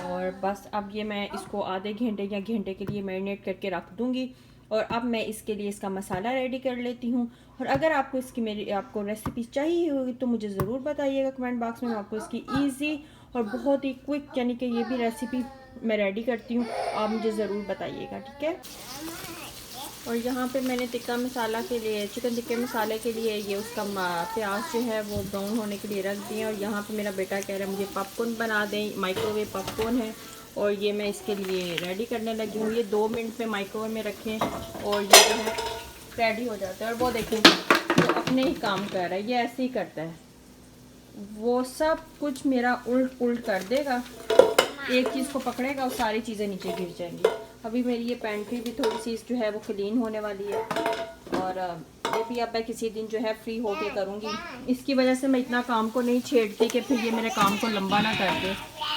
और बस अब ये मैं इसको आधे घंटे या घंटे के लिए मैरिनेट करके रख दूँगी। और अब मैं इसके लिए इसका मसाला रेडी कर लेती हूँ। और अगर आपको इसकी आपको रेसिपी चाहिए होगी तो मुझे ज़रूर बताइएगा कमेंट बॉक्स में। मैं आपको इसकी ईजी और बहुत ही क्विक, यानी कि ये भी रेसिपी मैं रेडी करती हूँ, आप मुझे ज़रूर बताइएगा। ठीक है, और यहाँ पे मैंने टिक्का मसाला के लिए, चिकन टिक्के मसाले के लिए ये उसका प्याज जो है वो ब्राउन होने के लिए रख दिए। और यहाँ पे मेरा बेटा कह रहा है मुझे पॉपकॉर्न बना दें, माइक्रोवेव पॉपकॉर्न है, और ये मैं इसके लिए रेडी करने लगी हूँ। ये 2 मिनट में माइक्रोवेव में रखें और ये जो है रेडी हो जाता है। और वो देखें वो अपने ही काम कर रहा है, ये ऐसे ही करता है, वो सब कुछ मेरा उल्ट पुल्ट कर देगा। एक चीज़ को पकड़ेगा और सारी चीज़ें नीचे गिर जाएंगी। अभी मेरी ये पेंट्री भी थोड़ी सी जो है वो क्लीन होने वाली है, और ये भी अब मैं किसी दिन जो है फ्री होके करूँगी। इसकी वजह से मैं इतना काम को नहीं छेड़ती कि फिर ये मेरे काम को लंबा ना कर दे।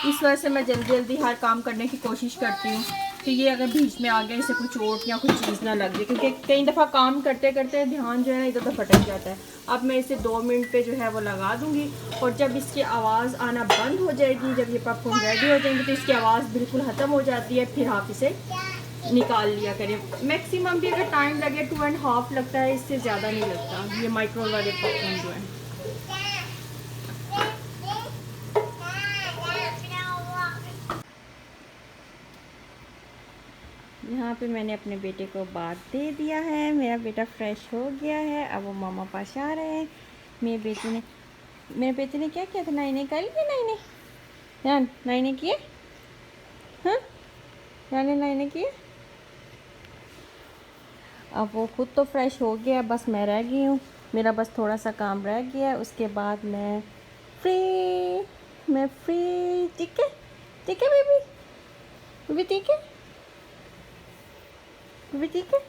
इस वजह से मैं जल्दी जल्दी हर काम करने की कोशिश करती हूँ कि ये अगर बीच में आ गया इसे कुछ चोट या कुछ चीज़ ना लग जाए, क्योंकि कई दफ़ा काम करते करते ध्यान जो है ना इधर उधर भटक जाता है। अब मैं इसे 2 मिनट पे जो है वो लगा दूँगी, और जब इसकी आवाज़ आना बंद हो जाएगी, जब ये पॉपकॉर्न रेडी हो जाएंगे तो इसकी आवाज़ बिल्कुल ख़त्म हो जाती है, फिर आप इसे निकाल लिया करें। मैक्सिमम भी अगर टाइम लगे 2.5 लगता है, इससे ज़्यादा नहीं लगता ये माइक्रोवेव वाले पॉपकॉर्न जो है। यहाँ पे मैंने अपने बेटे को बात दे दिया है, मेरा बेटा फ्रेश हो गया है, अब वो मामा पास आ रहे हैं। मेरे बेटे ने क्या किया था, नाइने कर लिए, नाइने यान नाइने किए, हाँ यानी नाइने किए। अब वो खुद तो फ्रेश हो गया, बस मैं रह गई हूँ, मेरा बस थोड़ा सा काम रह गया है, उसके बाद मैं फ्री। ठीक है, ठीक है बेबी, बेबी ठीक है, बेबी ठीक है।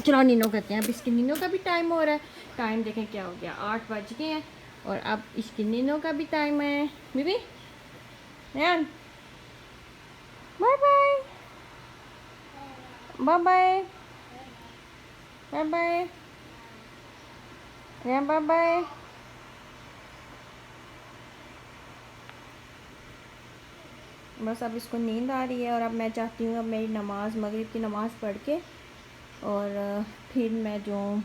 चलो नीनो करते हैं, अब इसके नीनो का भी टाइम हो रहा है। टाइम देखें क्या हो गया, 8 बज गए हैं, और अब इसकी नीनो का भी टाइम है। बेबी यान bye bye, bye bye, bye bye, bye bye. बस अब इसको नींद आ रही है, और अब मैं चाहती हूँ अब मेरी नमाज़, मगरिब की नमाज़ पढ़ के, और फिर मैं जो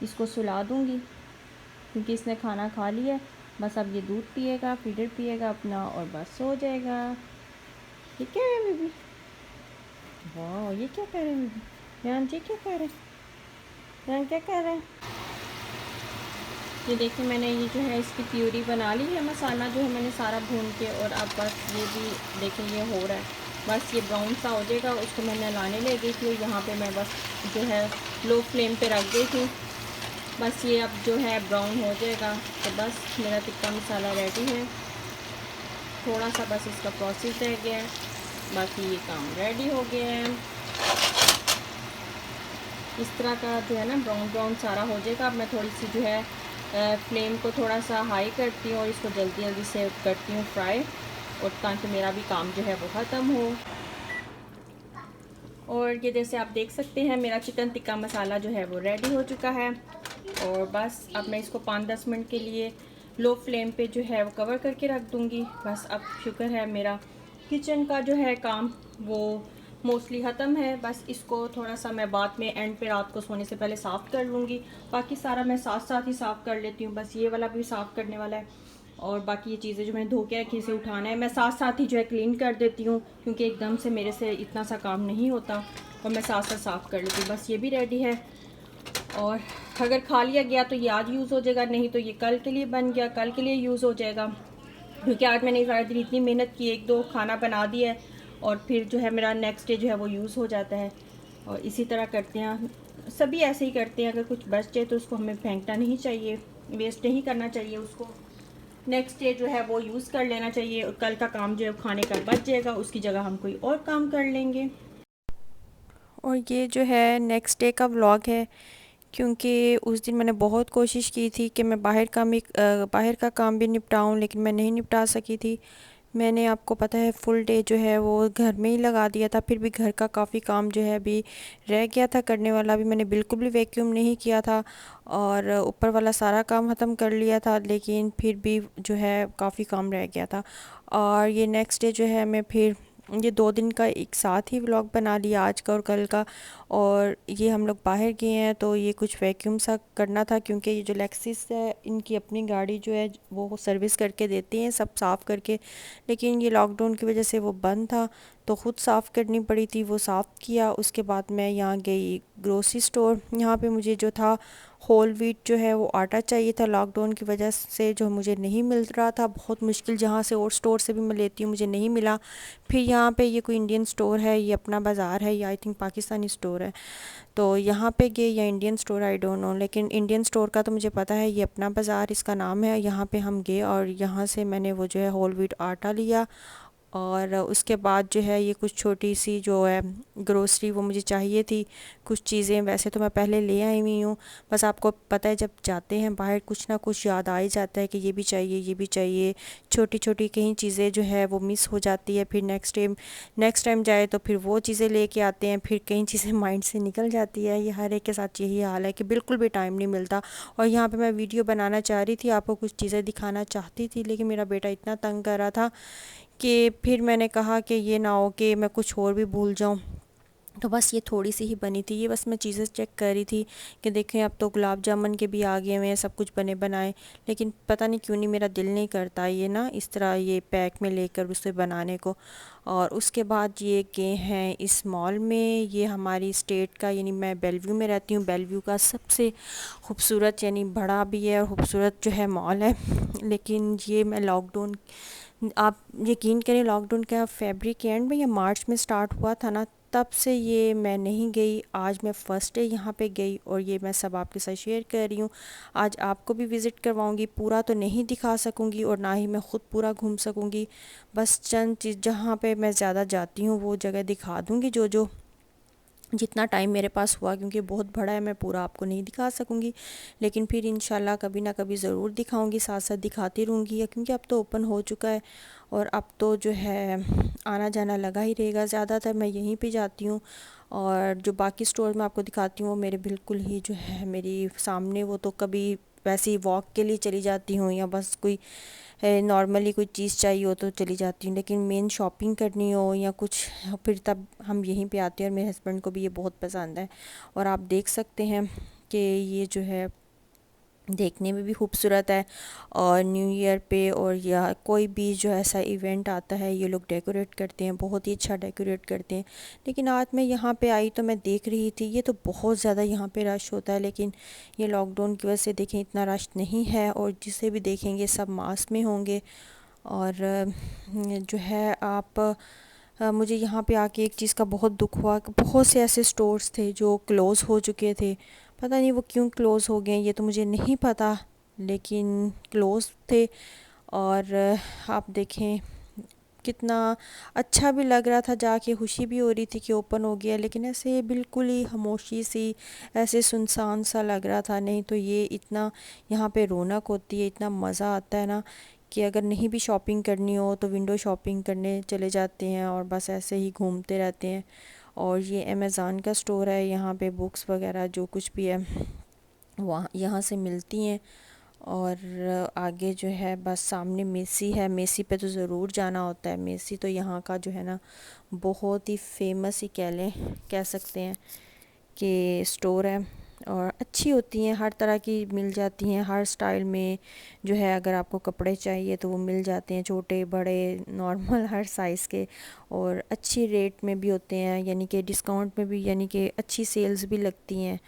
इसको सुला दूँगी, क्योंकि इसने खाना खा लिया है। बस अब ये दूध पिएगा, फीडर पिएगा अपना, और बस सो जाएगा। ये क्या है बेबी, वाह ये क्या कह रहे हैं बेबी, यान जी क्या कह रहे हैं, यान क्या कह रहे हैं। ये देखिए मैंने ये जो है इसकी प्यूरी बना ली है, मसाला जो है मैंने सारा भून के, और अब बस ये भी देखें ये हो रहा है, बस ये ब्राउन सा हो जाएगा। उसको मैं नहलाने ले गई थी, यहाँ पे मैं बस जो है लो फ्लेम पे रख गई थी। बस ये अब जो है ब्राउन हो जाएगा, तो बस मेरा टिक्का मसाला रेडी है। थोड़ा सा बस इसका प्रोसेस रह गया है, बाकी ये काम रेडी हो गया है। इस तरह का जो है ना ब्राउन ब्राउन सारा हो जाएगा। अब मैं थोड़ी सी जो है फ्लेम को थोड़ा सा हाई करती हूँ, और इसको जल्दी जल्दी से करती हूँ फ्राई, और ताकि मेरा भी काम जो है वो ख़त्म हो। और ये जैसे आप देख सकते हैं मेरा चिकन टिक्का मसाला जो है वो रेडी हो चुका है, और बस अब मैं इसको 5-10 मिनट के लिए लो फ्लेम पे जो है वो कवर करके रख दूँगी। बस अब शुक्र है मेरा किचन का जो है काम वो मोस्टली ख़त्म है। बस इसको थोड़ा सा मैं बाद में एंड पे रात को सोने से पहले साफ़ कर लूँगी, बाकी सारा मैं साथ साथ ही साफ़ कर लेती हूँ। बस ये वाला भी साफ़ करने वाला है, और बाकी ये चीज़ें जो मैंने धो के रखी, इसे उठाना है, मैं साथ साथ ही जो है क्लीन कर देती हूँ, क्योंकि एकदम से मेरे से इतना सा काम नहीं होता, और मैं साथ साथ साफ़ कर लेती हूँ। बस ये भी रेडी है, और अगर खा लिया गया तो ये आज यूज़ हो जाएगा, नहीं तो ये कल के लिए बन गया, कल के लिए यूज़ हो जाएगा। क्योंकि आज मैंने सारे दिन इतनी मेहनत की, 1-2 खाना बना दिया है, और फिर जो है मेरा नेक्स्ट डे जो है वो यूज़ हो जाता है। और इसी तरह करते हैं, सभी ऐसे ही करते हैं। अगर कुछ बच जाए तो उसको हमें फेंकना नहीं चाहिए, वेस्ट नहीं करना चाहिए, उसको नेक्स्ट डे जो है वो यूज़ कर लेना चाहिए, और कल का काम जो है खाने का बच जाएगा, उसकी जगह हम कोई और काम कर लेंगे। और ये जो है नेक्स्ट डे का व्लॉग है, क्योंकि उस दिन मैंने बहुत कोशिश की थी कि मैं बाहर का काम भी निपटाऊं, लेकिन मैं नहीं निपटा सकी थी। मैंने आपको पता है फुल डे जो है वो घर में ही लगा दिया था, फिर भी घर का काफ़ी काम जो है अभी रह गया था करने वाला। अभी मैंने बिल्कुल भी वैक्यूम नहीं किया था, और ऊपर वाला सारा काम ख़त्म कर लिया था, लेकिन फिर भी जो है काफ़ी काम रह गया था। और ये नेक्स्ट डे जो है मैं फिर ये 2 दिन का एक साथ ही व्लॉग बना लिया, आज का और कल का। और ये हम लोग बाहर गए हैं, तो ये कुछ वैक्यूम सा करना था, क्योंकि ये जो लेक्सिस है इनकी अपनी गाड़ी जो है वो सर्विस करके देती हैं सब साफ़ करके, लेकिन ये लॉकडाउन की वजह से वो बंद था, तो ख़ुद साफ़ करनी पड़ी थी। वो साफ़ किया, उसके बाद मैं यहाँ गई ग्रोसरी स्टोर। यहाँ पे मुझे जो था होल व्हीट जो है वो आटा चाहिए था, लॉकडाउन की वजह से जो मुझे नहीं मिल रहा था, बहुत मुश्किल जहाँ से और स्टोर से भी मैं लेती हूँ मुझे नहीं मिला। फिर यहाँ पे ये कोई इंडियन स्टोर है, ये अपना बाज़ार है, या आई थिंक पाकिस्तानी स्टोर है, तो यहाँ पे गए, या Indian store I don't know, लेकिन इंडियन स्टोर का तो मुझे पता है, ये अपना बाज़ार इसका नाम है। यहाँ पे हम गए, और यहाँ से मैंने वो जो है होल व्हीट आटा लिया, और उसके बाद जो है ये कुछ छोटी सी जो है ग्रोसरी वो मुझे चाहिए थी, कुछ चीज़ें वैसे तो मैं पहले ले आई हुई हूँ, बस आपको पता है जब जाते हैं बाहर कुछ ना कुछ याद आ ही जाता है कि ये भी चाहिए ये भी चाहिए। छोटी छोटी कहीं चीज़ें जो है वो मिस हो जाती है, फिर नेक्स्ट टाइम जाए तो फिर वो चीज़ें लेके आते हैं, फिर कई चीज़ें माइंड से निकल जाती है। ये हर एक के साथ यही हाल है कि बिल्कुल भी टाइम नहीं मिलता। और यहाँ पे मैं वीडियो बनाना चाह रही थी, आपको कुछ चीज़ें दिखाना चाहती थी, लेकिन मेरा बेटा इतना तंग कर रहा था कि फिर मैंने कहा कि ये ना हो कि मैं कुछ और भी भूल जाऊं। तो बस ये थोड़ी सी ही बनी थी, ये बस मैं चीज़ें चेक कर रही थी कि देखें अब तो गुलाब जामुन के भी आ गए हुए हैं, सब कुछ बने बनाए, लेकिन पता नहीं क्यों नहीं मेरा दिल नहीं करता ये ना इस तरह ये पैक में लेकर उसे बनाने को। और उसके बाद ये गए हैं इस मॉल में, ये हमारी स्टेट का यानी मैं बेलव्यू में रहती हूँ, बेलव्यू का सबसे खूबसूरत यानी बड़ा भी है और खूबसूरत जो है मॉल है। लेकिन ये मैं लॉकडाउन, आप यकीन करें लॉकडाउन का फरवरी के एंड में या मार्च में स्टार्ट हुआ था ना, तब से ये मैं नहीं गई। आज मैं फ़र्स्ट डे यहाँ पे गई और ये मैं सब आपके साथ शेयर कर रही हूँ। आज आपको भी विज़िट करवाऊँगी, पूरा तो नहीं दिखा सकूँगी और ना ही मैं ख़ुद पूरा घूम सकूँगी, बस चंद चीज़ जहाँ पे मैं ज़्यादा जाती हूँ वो जगह दिखा दूँगी, जो जो जितना टाइम मेरे पास हुआ, क्योंकि बहुत बड़ा है मैं पूरा आपको नहीं दिखा सकूँगी, लेकिन फिर इंशाल्लाह कभी ना कभी ज़रूर दिखाऊँगी, साथ साथ दिखाती रहूँगी, क्योंकि अब तो ओपन हो चुका है और अब तो जो है आना जाना लगा ही रहेगा। ज़्यादातर मैं यहीं पे जाती हूँ और जो बाकी स्टोर में आपको दिखाती हूँ वो मेरे बिल्कुल ही जो है मेरी सामने, वो तो कभी वैसे ही वॉक के लिए चली जाती हूँ या बस कोई नॉर्मली कोई चीज़ चाहिए हो तो चली जाती हूँ, लेकिन मेन शॉपिंग करनी हो या कुछ फिर तब हम यहीं पे आते हैं। और मेरे हस्बैंड को भी ये बहुत पसंद है और आप देख सकते हैं कि ये जो है देखने में भी खूबसूरत है। और न्यू ईयर पे और या कोई भी जो ऐसा इवेंट आता है ये लोग डेकोरेट करते हैं, बहुत ही अच्छा डेकोरेट करते हैं। लेकिन आज मैं यहाँ पे आई तो मैं देख रही थी ये तो बहुत ज़्यादा यहाँ पे रश होता है, लेकिन ये लॉकडाउन की वजह से देखें इतना रश नहीं है और जिसे भी देखेंगे सब मास्क में होंगे। और जो है आप मुझे यहाँ पे आके एक चीज़ का बहुत दुख हुआ कि बहुत से ऐसे स्टोर्स थे जो क्लोज़ हो चुके थे, पता नहीं वो क्यों क्लोज़ हो गए ये तो मुझे नहीं पता, लेकिन क्लोज़ थे। और आप देखें कितना अच्छा भी लग रहा था, जाके खुशी भी हो रही थी कि ओपन हो गया, लेकिन ऐसे बिल्कुल ही खामोशी सी, ऐसे सुनसान सा लग रहा था। नहीं तो ये इतना यहाँ पे रौनक होती है, इतना मज़ा आता है ना कि अगर नहीं भी शॉपिंग करनी हो तो विंडो शॉपिंग करने चले जाते हैं और बस ऐसे ही घूमते रहते हैं। और ये अमेज़ॉन का स्टोर है, यहाँ पे बुक्स वगैरह जो कुछ भी है वहाँ यहाँ से मिलती हैं। और आगे जो है बस सामने मेसी है, मेसी पे तो ज़रूर जाना होता है। मेसी तो यहाँ का जो है ना बहुत ही फेमस ही कह सकते हैं कि स्टोर है और अच्छी होती हैं, हर तरह की मिल जाती हैं, हर स्टाइल में जो है अगर आपको कपड़े चाहिए तो वो मिल जाते हैं, छोटे बड़े नॉर्मल हर साइज़ के, और अच्छी रेट में भी होते हैं, यानी कि डिस्काउंट में भी, यानी कि अच्छी सेल्स भी लगती हैं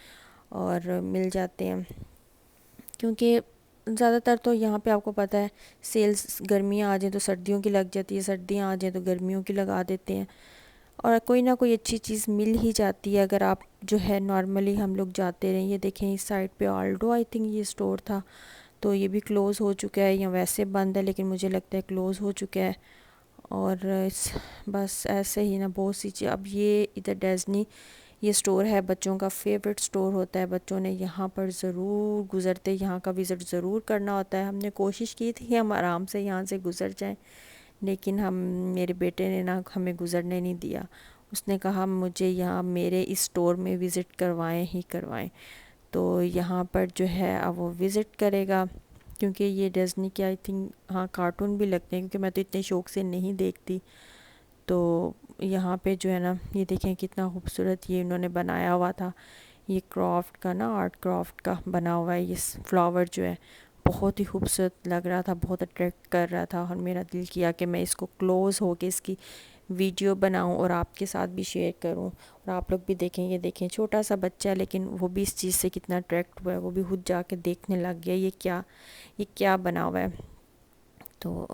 और मिल जाते हैं। क्योंकि ज़्यादातर तो यहाँ पे आपको पता है सेल्स गर्मियाँ आ जाएँ तो सर्दियों की लग जाती है, सर्दियाँ आ जाएँ तो गर्मियों की लगा देते हैं और कोई ना कोई अच्छी चीज़ मिल ही जाती है अगर आप जो है नॉर्मली हम लोग जाते रहें। ये देखें इस साइड पे ऑल्डो आई थिंक ये स्टोर था, तो ये भी क्लोज़ हो चुका है या वैसे बंद है, लेकिन मुझे लगता है क्लोज़ हो चुका है। और बस ऐसे ही ना बहुत सी चीज़। अब ये इधर डिज़नी ये स्टोर है, बच्चों का फेवरेट स्टोर होता है, बच्चों ने यहाँ पर ज़रूर गुज़रते यहाँ का विज़िट ज़रूर करना होता है। हमने कोशिश की थी कि हम आराम से यहाँ से गुज़र जाएं, लेकिन मेरे बेटे ने ना हमें गुज़रने नहीं दिया। उसने कहा मुझे यहाँ मेरे इस स्टोर में विज़िट करवाएं ही करवाएं। तो यहाँ पर जो है अब वो विज़िट करेगा, क्योंकि ये डिज़नी के आई थिंक हाँ कार्टून भी लगते हैं, क्योंकि मैं तो इतने शौक़ से नहीं देखती। तो यहाँ पे जो है ना ये देखें कितना खूबसूरत ये इन्होंने बनाया हुआ था, ये क्राफ्ट का ना आर्ट क्राफ्ट का बना हुआ है। ये फ्लावर जो है बहुत ही खूबसूरत लग रहा था, बहुत अट्रैक्ट कर रहा था और मेरा दिल किया कि मैं इसको क्लोज़ होके इसकी वीडियो बनाऊं और आपके साथ भी शेयर करूं और आप लोग भी देखें। ये देखें छोटा सा बच्चा है लेकिन वो भी इस चीज़ से कितना अट्रैक्ट हुआ है, वो भी खुद जाके देखने लग गया ये क्या बना हुआ है। तो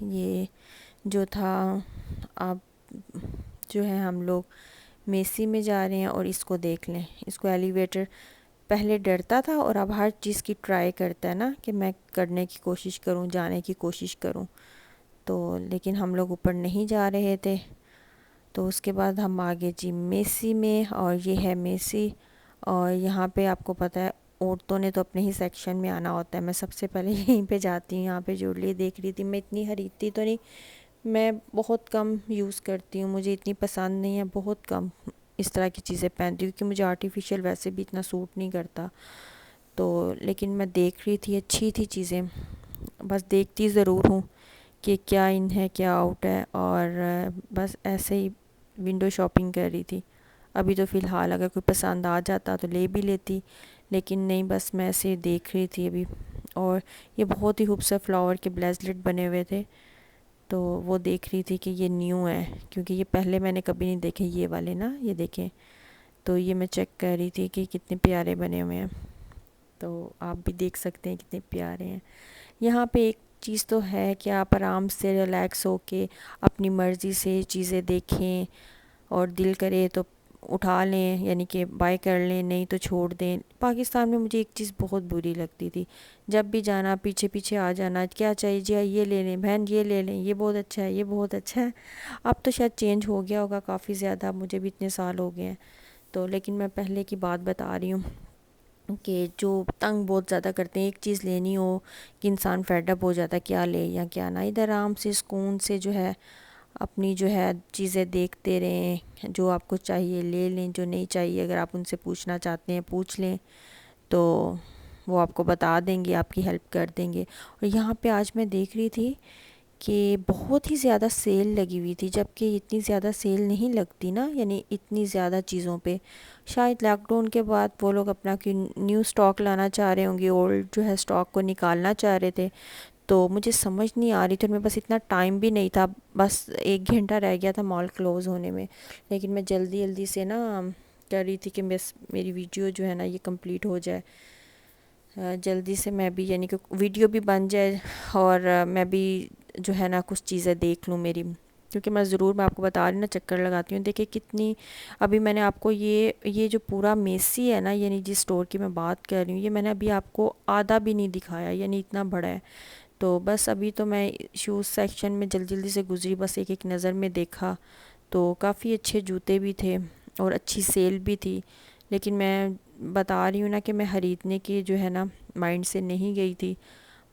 ये जो था, अब जो है हम लोग मेसी में जा रहे हैं और इसको देख लें, इसको एलिवेटर पहले डरता था और अब हर चीज़ की ट्राई करता है ना कि मैं करने की कोशिश करूं, जाने की कोशिश करूं। तो लेकिन हम लोग ऊपर नहीं जा रहे थे। तो उसके बाद हम आ गए जी मेसी में, और ये है मेसी। और यहाँ पे आपको पता है औरतों ने तो अपने ही सेक्शन में आना होता है। मैं सबसे पहले यहीं पे जाती हूँ। यहाँ पे ज्वेलरी देख रही थी, मैं इतनी खरीदती तो नहीं, मैं बहुत कम यूज़ करती हूँ, मुझे इतनी पसंद नहीं है, बहुत कम इस तरह की चीज़ें पहनती हूँ क्योंकि मुझे आर्टिफिशियल वैसे भी इतना सूट नहीं करता। तो लेकिन मैं देख रही थी, अच्छी थी चीज़ें, बस देखती ज़रूर हूँ कि क्या इन है क्या आउट है, और बस ऐसे ही विंडो शॉपिंग कर रही थी। अभी तो फ़िलहाल अगर कोई पसंद आ जाता तो ले भी लेती, लेकिन नहीं, बस मैं ऐसे देख रही थी अभी। और ये बहुत ही खूबसूरत फ्लावर के ब्रेसलेट बने हुए थे, तो वो देख रही थी कि ये न्यू है क्योंकि ये पहले मैंने कभी नहीं देखे, ये वाले ना, ये देखें। तो ये मैं चेक कर रही थी कि कितने प्यारे बने हुए हैं, तो आप भी देख सकते हैं कितने प्यारे हैं। यहाँ पे एक चीज़ तो है कि आप आराम से रिलैक्स होके अपनी मर्ज़ी से चीज़ें देखें, और दिल करे तो उठा लें, यानी कि बाय कर लें, नहीं तो छोड़ दें। पाकिस्तान में मुझे एक चीज़ बहुत बुरी लगती थी, जब भी जाना पीछे पीछे आ जाना, क्या चाहिए जी, ये ले लें बहन, ये ले लें, ये बहुत अच्छा है, ये बहुत अच्छा है। अब तो शायद चेंज हो गया होगा काफ़ी ज़्यादा, मुझे भी इतने साल हो गए हैं। तो लेकिन मैं पहले की बात बता रही हूँ कि जो तंग बहुत ज़्यादा करते हैं, एक चीज़ लेनी हो कि इंसान फेडअप हो जाता है, क्या ले या क्या ना। इधर आराम से सुकून से जो है अपनी जो है चीज़ें देखते रहें, जो आपको चाहिए ले लें, जो नहीं चाहिए अगर आप उनसे पूछना चाहते हैं पूछ लें, तो वो आपको बता देंगे, आपकी हेल्प कर देंगे। और यहाँ पे आज मैं देख रही थी कि बहुत ही ज़्यादा सेल लगी हुई थी, जबकि इतनी ज़्यादा सेल नहीं लगती ना, यानी इतनी ज़्यादा चीज़ों पे। शायद लॉकडाउन के बाद वो लोग अपना कि न्यू स्टॉक लाना चाह रहे होंगे, ओल्ड जो है स्टॉक को निकालना चाह रहे थे। तो मुझे समझ नहीं आ रही थी, और मेरे पास इतना टाइम भी नहीं था, बस 1 घंटा रह गया था मॉल क्लोज़ होने में। लेकिन मैं जल्दी जल्दी से ना कर रही थी कि बस मेरी वीडियो जो है ना ये कंप्लीट हो जाए, जल्दी से मैं भी, यानी कि वीडियो भी बन जाए, और मैं भी जो है ना कुछ चीज़ें देख लूँ मेरी, क्योंकि मैं आपको बता रही ना चक्कर लगाती हूँ। देखिए कितनी, अभी मैंने आपको ये जो पूरा मेसी है ना, यानी जिस स्टोर की मैं बात कर रही हूँ, ये मैंने अभी आपको आधा भी नहीं दिखाया, यानी इतना बड़ा है। तो बस अभी तो मैं शूज़ सेक्शन में जल्दी जल्दी से गुजरी, बस एक एक नज़र में देखा, तो काफ़ी अच्छे जूते भी थे और अच्छी सेल भी थी। लेकिन मैं बता रही हूँ ना कि मैं ख़रीदने की जो है ना माइंड से नहीं गई थी,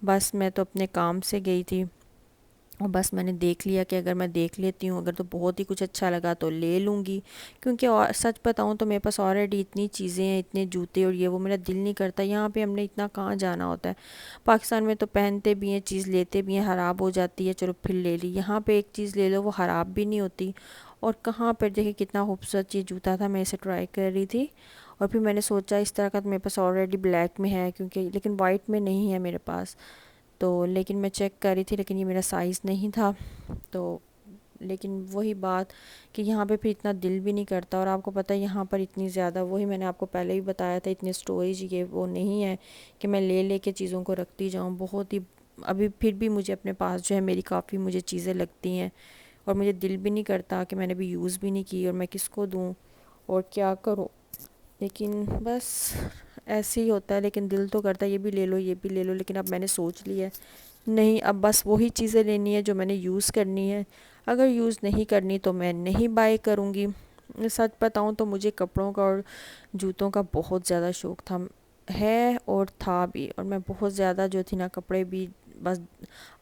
बस मैं तो अपने काम से गई थी। और बस मैंने देख लिया कि अगर मैं देख लेती हूँ, अगर तो बहुत ही कुछ अच्छा लगा तो ले लूँगी, क्योंकि और सच बताऊँ तो मेरे पास ऑलरेडी इतनी चीज़ें हैं, इतने जूते और ये वो, मेरा दिल नहीं करता। यहाँ पे हमने इतना कहाँ जाना होता है, पाकिस्तान में तो पहनते भी हैं, चीज़ लेते भी हैं, ख़राब हो जाती है, चलो फिर ले ली। यहाँ पे एक चीज़ ले लो वो ख़राब भी नहीं होती। और कहाँ पर देखिए कितना खूबसूरत ये जूता था, मैं इसे ट्राई कर रही थी। और फिर मैंने सोचा इस तरह का तो मेरे पास ऑलरेडी ब्लैक में है, क्योंकि लेकिन वाइट में नहीं है मेरे पास। तो लेकिन मैं चेक कर रही थी, लेकिन ये मेरा साइज़ नहीं था। तो लेकिन वही बात कि यहाँ पे फिर इतना दिल भी नहीं करता। और आपको पता है यहाँ पर इतनी ज़्यादा, वही मैंने आपको पहले ही बताया था, इतनी स्टोरेज ये वो नहीं है कि मैं ले ले के चीज़ों को रखती जाऊँ। बहुत ही अभी फिर भी मुझे अपने पास जो है मेरी काफ़ी मुझे चीज़ें लगती हैं, और मुझे दिल भी नहीं करता कि मैंने अभी यूज़ भी नहीं की और मैं किसको दूँ और क्या करूँ। लेकिन बस ऐसे ही होता है, लेकिन दिल तो करता है ये भी ले लो ये भी ले लो, लेकिन अब मैंने सोच लिया है नहीं, अब बस वही चीज़ें लेनी है जो मैंने यूज़ करनी है। अगर यूज़ नहीं करनी तो मैं नहीं बाय करूँगी। सच बताऊँ तो मुझे कपड़ों का और जूतों का बहुत ज़्यादा शौक़ था, है और था भी। और मैं बहुत ज़्यादा जो थी ना कपड़े भी बस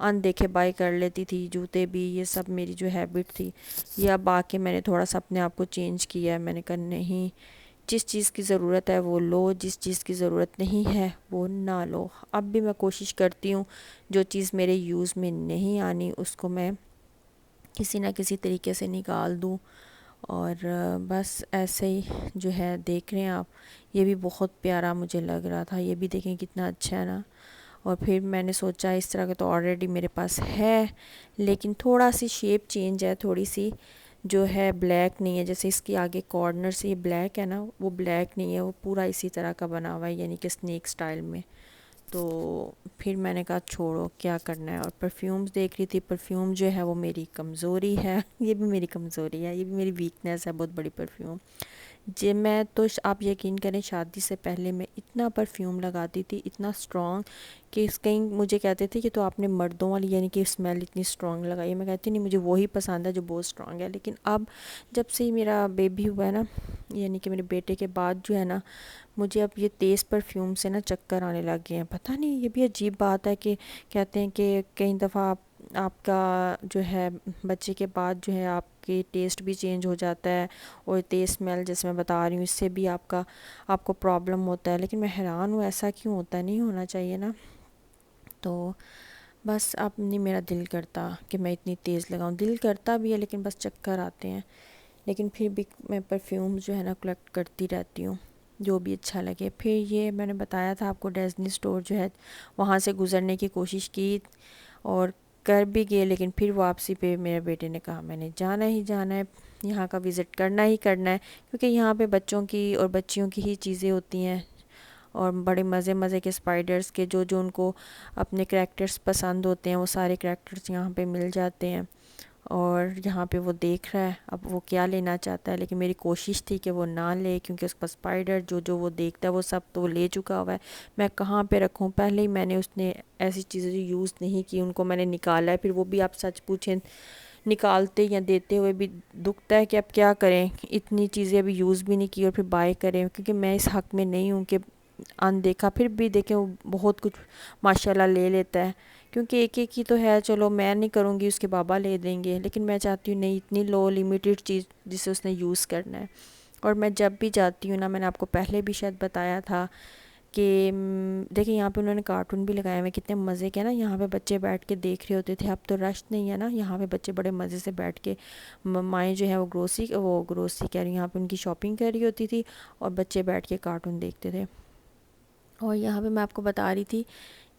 अनदेखे बाय कर लेती थी, जूते भी, ये सब मेरी जो हैबिट थी। ये अब आके मैंने थोड़ा सा अपने आप को चेंज किया है। मैंने कहा नहीं, जिस चीज़ की ज़रूरत है वो लो, जिस चीज़ की ज़रूरत नहीं है वो ना लो। अब भी मैं कोशिश करती हूँ जो चीज़ मेरे यूज़ में नहीं आनी उसको मैं किसी ना किसी तरीके से निकाल दूँ। और बस ऐसे ही जो है देख रहे हैं आप, ये भी बहुत प्यारा मुझे लग रहा था, ये भी देखें कितना अच्छा है ना। और फिर मैंने सोचा इस तरह का तो ऑलरेडी मेरे पास है, लेकिन थोड़ा सी शेप चेंज है, थोड़ी सी जो है ब्लैक नहीं है, जैसे इसके आगे कॉर्नर से ये ब्लैक है ना, वो ब्लैक नहीं है, वो पूरा इसी तरह का बना हुआ है, यानी कि स्नेक स्टाइल में। तो फिर मैंने कहा छोड़ो क्या करना है। और परफ्यूम्स देख रही थी, परफ्यूम जो है वो मेरी कमज़ोरी है ये भी मेरी कमज़ोरी है, ये भी मेरी वीकनेस है बहुत बड़ी। परफ्यूम जे मैं तो आप यकीन करें शादी से पहले मैं इतना परफ्यूम लगाती थी, इतना स्ट्रॉन्ग, कि कहीं मुझे कहते थे कि तो आपने मर्दों वाली यानी कि स्मेल इतनी स्ट्रॉन्ग लगाई है। मैं कहती नहीं, मुझे वही पसंद है जो बहुत स्ट्रॉन्ग है। लेकिन अब जब से ही मेरा बेबी हुआ है ना, यानी कि मेरे बेटे के बाद जो है ना, मुझे अब ये तेज़ परफ्यूम से ना चक्कर आने लग गए हैं। पता नहीं, ये भी अजीब बात है कि कहते हैं कि कई दफ़ा आपका जो है बच्चे के बाद जो है आपके टेस्ट भी चेंज हो जाता है, और तेज़ स्मेल जैसे मैं बता रही हूँ इससे भी आपको प्रॉब्लम होता है। लेकिन मैं हैरान हूँ, ऐसा क्यों होता है, नहीं होना चाहिए ना। तो बस अब नहीं मेरा दिल करता कि मैं इतनी तेज़ लगाऊं, दिल करता भी है लेकिन बस चक्कर आते हैं। लेकिन फिर भी मैं परफ्यूम जो है ना कलेक्ट करती रहती हूँ, जो भी अच्छा लगे। फिर ये मैंने बताया था आपको, डेज़नी स्टोर जो है वहाँ से गुज़रने की कोशिश की और कर भी गए, लेकिन फिर वापसी पे मेरे बेटे ने कहा मैंने जाना ही जाना है, यहाँ का विज़िट करना ही करना है, क्योंकि यहाँ पे बच्चों की और बच्चियों की ही चीज़ें होती हैं। और बड़े मज़े मज़े के स्पाइडर्स के जो जो उनको अपने करैक्टर्स पसंद होते हैं वो सारे करैक्टर्स यहाँ पे मिल जाते हैं। और यहाँ पे वो देख रहा है अब वो क्या लेना चाहता है, लेकिन मेरी कोशिश थी कि वो ना ले, क्योंकि उसका स्पाइडर जो जो वो देखता है वो सब तो वो ले चुका हुआ है। मैं कहाँ पे रखूँ, पहले ही मैंने उसने ऐसी चीज़ें जो यूज़ नहीं की उनको मैंने निकाला है। फिर वो भी आप सच पूछें, निकालते या देते हुए भी दुखता है कि अब क्या करें, इतनी चीज़ें अभी यूज़ भी नहीं की और फिर बाय करें, क्योंकि मैं इस हक़ में नहीं हूँ कि अनदेखा। फिर भी देखें वो बहुत कुछ माशाल्लाह ले लेता है, क्योंकि एक एक ही तो है। चलो मैं नहीं करूँगी, उसके बाबा ले देंगे, लेकिन मैं चाहती हूँ नहीं, इतनी लो लिमिटेड चीज़ जिसे उसने यूज़ करना है। और मैं जब भी जाती हूँ ना, मैंने आपको पहले भी शायद बताया था कि देखिए यहाँ पे उन्होंने कार्टून भी लगाए हुए, कितने मज़े के ना, यहाँ पे बच्चे बैठ के देख रहे होते थे। अब तो रश नहीं है ना, यहाँ पे बच्चे बड़े मज़े से बैठ के, माएँ जो है वो ग्रोसरी कह रही, यहाँ पे उनकी शॉपिंग कर रही होती थी और बच्चे बैठ के कार्टून देखते थे। और यहाँ पे मैं आपको बता रही थी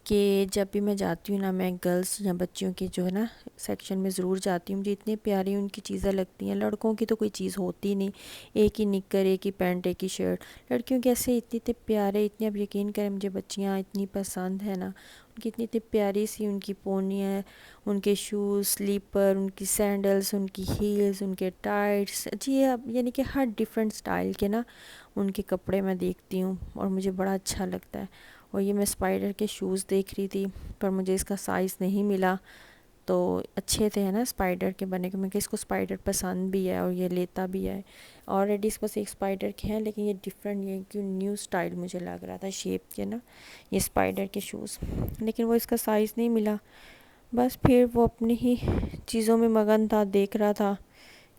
कि जब भी मैं जाती हूँ ना, मैं गर्ल्स या बच्चियों के जो है ना सेक्शन में ज़रूर जाती हूँ। मुझे इतनी प्यारी उनकी चीज़ें लगती हैं। लड़कों की तो कोई चीज़ होती नहीं, एक ही निक्कर, एक ही पैंट, एक ही शर्ट। लड़कियों के ऐसे इतने इतने प्यारे, इतने, आप यकीन करें मुझे बच्चियाँ इतनी पसंद है ना, उनकी इतनी इतनी प्यारी सी उनकी पोनियाँ, उनके शूज़, स्लीपर, उनकी सैंडल्स, उनकी हील्स, उनके टाइट्स, जी अब यानी कि हर डिफरेंट स्टाइल के ना उनके कपड़े मैं देखती हूँ और मुझे बड़ा अच्छा लगता है। और ये मैं स्पाइडर के शूज़ देख रही थी, पर मुझे इसका साइज़ नहीं मिला, तो अच्छे थे है ना स्पाइडर के बने, क्योंकि इसको स्पाइडर पसंद भी है और ये लेता भी है। ऑलरेडी इसके पास एक स्पाइडर के हैं, लेकिन ये डिफरेंट, ये कि न्यू स्टाइल मुझे लग रहा था शेप के ना, ये स्पाइडर के शूज़, लेकिन वो इसका साइज़ नहीं मिला। बस फिर वो अपनी ही चीज़ों में मगन था, देख रहा था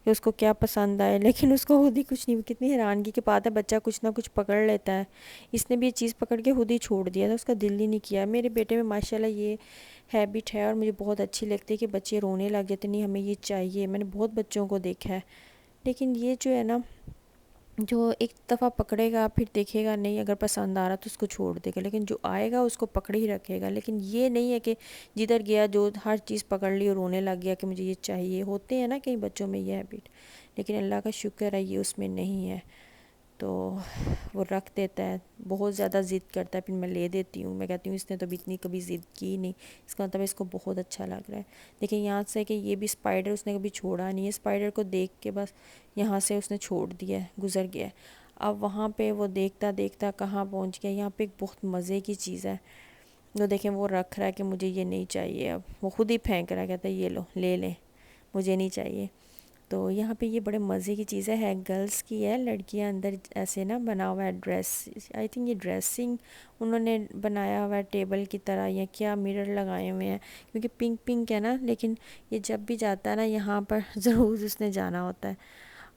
कि उसको क्या पसंद आए, लेकिन उसको खुद ही कुछ नहीं। कितनी हैरानगी की बात है, बच्चा कुछ ना कुछ पकड़ लेता है। इसने भी ये चीज़ पकड़ के खुद ही छोड़ दिया था, उसका दिल ही नहीं किया। मेरे बेटे में माशाल्लाह ये हैबिट है और मुझे बहुत अच्छी लगती है कि बच्चे रोने लग जाते, नहीं हमें ये चाहिए। मैंने बहुत बच्चों को देखा है, लेकिन ये जो है ना, जो एक दफ़ा पकड़ेगा फिर देखेगा नहीं, अगर पसंद आ रहा तो उसको छोड़ देगा, लेकिन जो आएगा उसको पकड़ ही रखेगा। लेकिन ये नहीं है कि जिधर गया जो हर चीज़ पकड़ ली और रोने लग गया कि मुझे ये चाहिए। होते हैं ना कई बच्चों में ये हैबिट, लेकिन अल्लाह का शुक्र है ये उसमें नहीं है। तो वो रख देता है, बहुत ज़्यादा ज़िद करता है, फिर मैं ले देती हूँ। मैं कहती हूँ इसने तो इतनी कभी ज़िद की नहीं, इसका मतलब इसको बहुत अच्छा लग रहा है। देखिए यहाँ से कि ये भी स्पाइडर उसने कभी छोड़ा नहीं है, स्पाइडर को देख के बस यहाँ से उसने छोड़ दिया है, गुज़र गया है। अब वहाँ पे वो देखता देखता कहाँ पहुँच गया। यहाँ पे एक बहुत मज़े की चीज़ है, तो देखें वो रख रहा है कि मुझे ये नहीं चाहिए। अब वो खुद ही फेंक रहा है, कहता है ये लो ले लें, मुझे नहीं चाहिए। तो यहाँ पे ये बड़े मज़े की चीज़ें है, गर्ल्स की है, लड़कियाँ अंदर ऐसे ना बना हुआ है ड्रेस, आई थिंक ये ड्रेसिंग उन्होंने बनाया हुआ है टेबल की तरह, या क्या मिरर लगाए हुए हैं, क्योंकि पिंक पिंक है ना। लेकिन ये जब भी जाता है ना यहाँ पर ज़रूर उसने जाना होता है।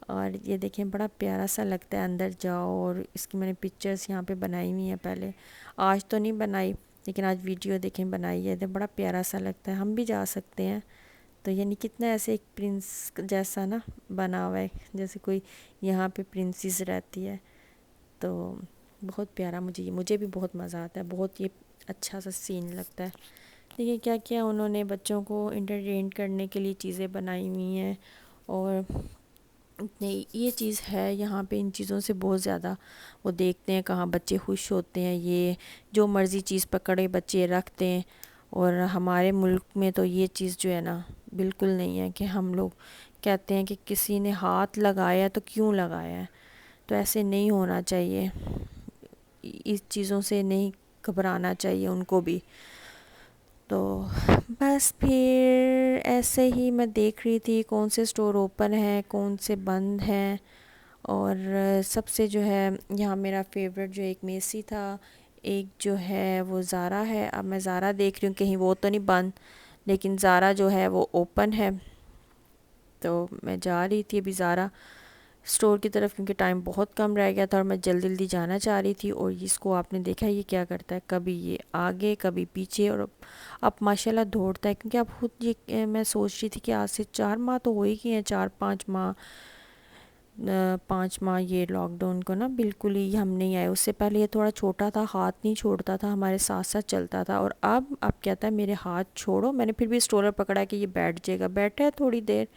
और ये देखें बड़ा प्यारा सा लगता है, अंदर जाओ। और इसकी मैंने पिक्चर्स यहाँ पे बनाई हुई हैं पहले, आज तो नहीं बनाई, लेकिन आज वीडियो देखें बनाई है, तो बड़ा प्यारा सा लगता है। हम भी जा सकते हैं। तो यानी कितना ऐसे एक प्रिंस जैसा ना बना हुआ है, जैसे कोई यहाँ पे प्रिंसेस रहती है। तो बहुत प्यारा, मुझे भी बहुत मज़ा आता है, बहुत ये अच्छा सा सीन लगता है। देखिए क्या क्या उन्होंने बच्चों को इंटरटेन करने के लिए चीज़ें बनाई हुई हैं। और नहीं ये चीज़ है यहाँ पे, इन चीज़ों से बहुत ज़्यादा वो देखते हैं कहाँ बच्चे खुश होते हैं। ये जो मर्ज़ी चीज़ पकड़े बच्चे रखते हैं। और हमारे मुल्क में तो ये चीज़ जो है ना बिल्कुल नहीं है, कि हम लोग कहते हैं कि किसी ने हाथ लगाया तो क्यों लगाया है। तो ऐसे नहीं होना चाहिए, इस चीज़ों से नहीं घबराना चाहिए उनको भी। तो बस फिर ऐसे ही मैं देख रही थी कौन से स्टोर ओपन हैं कौन से बंद हैं। और सबसे जो है यहाँ मेरा फेवरेट जो एक मेसी था, एक जो है वो ज़ारा है। अब मैं ज़ारा देख रही हूँ कहीं वो तो नहीं बंद, लेकिन ज़ारा जो है वो ओपन है। तो मैं जा रही थी अभी ज़ारा स्टोर की तरफ, क्योंकि टाइम बहुत कम रह गया था और मैं जल्दी जल्दी जाना चाह रही थी। और इसको आपने देखा ये क्या करता है, कभी ये आगे कभी पीछे, और अब माशाल्लाह दौड़ता है। क्योंकि अब खुद ये मैं सोच रही थी कि आज से 4 माह तो हो ही गए हैं, 4-5 माह, 5 माह ये लॉकडाउन को ना बिल्कुल ही हम नहीं आए। उससे पहले ये थोड़ा छोटा था, हाथ नहीं छोड़ता था, हमारे साथ साथ चलता था। और अब कहता है मेरे हाथ छोड़ो। मैंने फिर भी स्ट्रोलर पकड़ा कि ये बैठ जाएगा, बैठा है थोड़ी देर,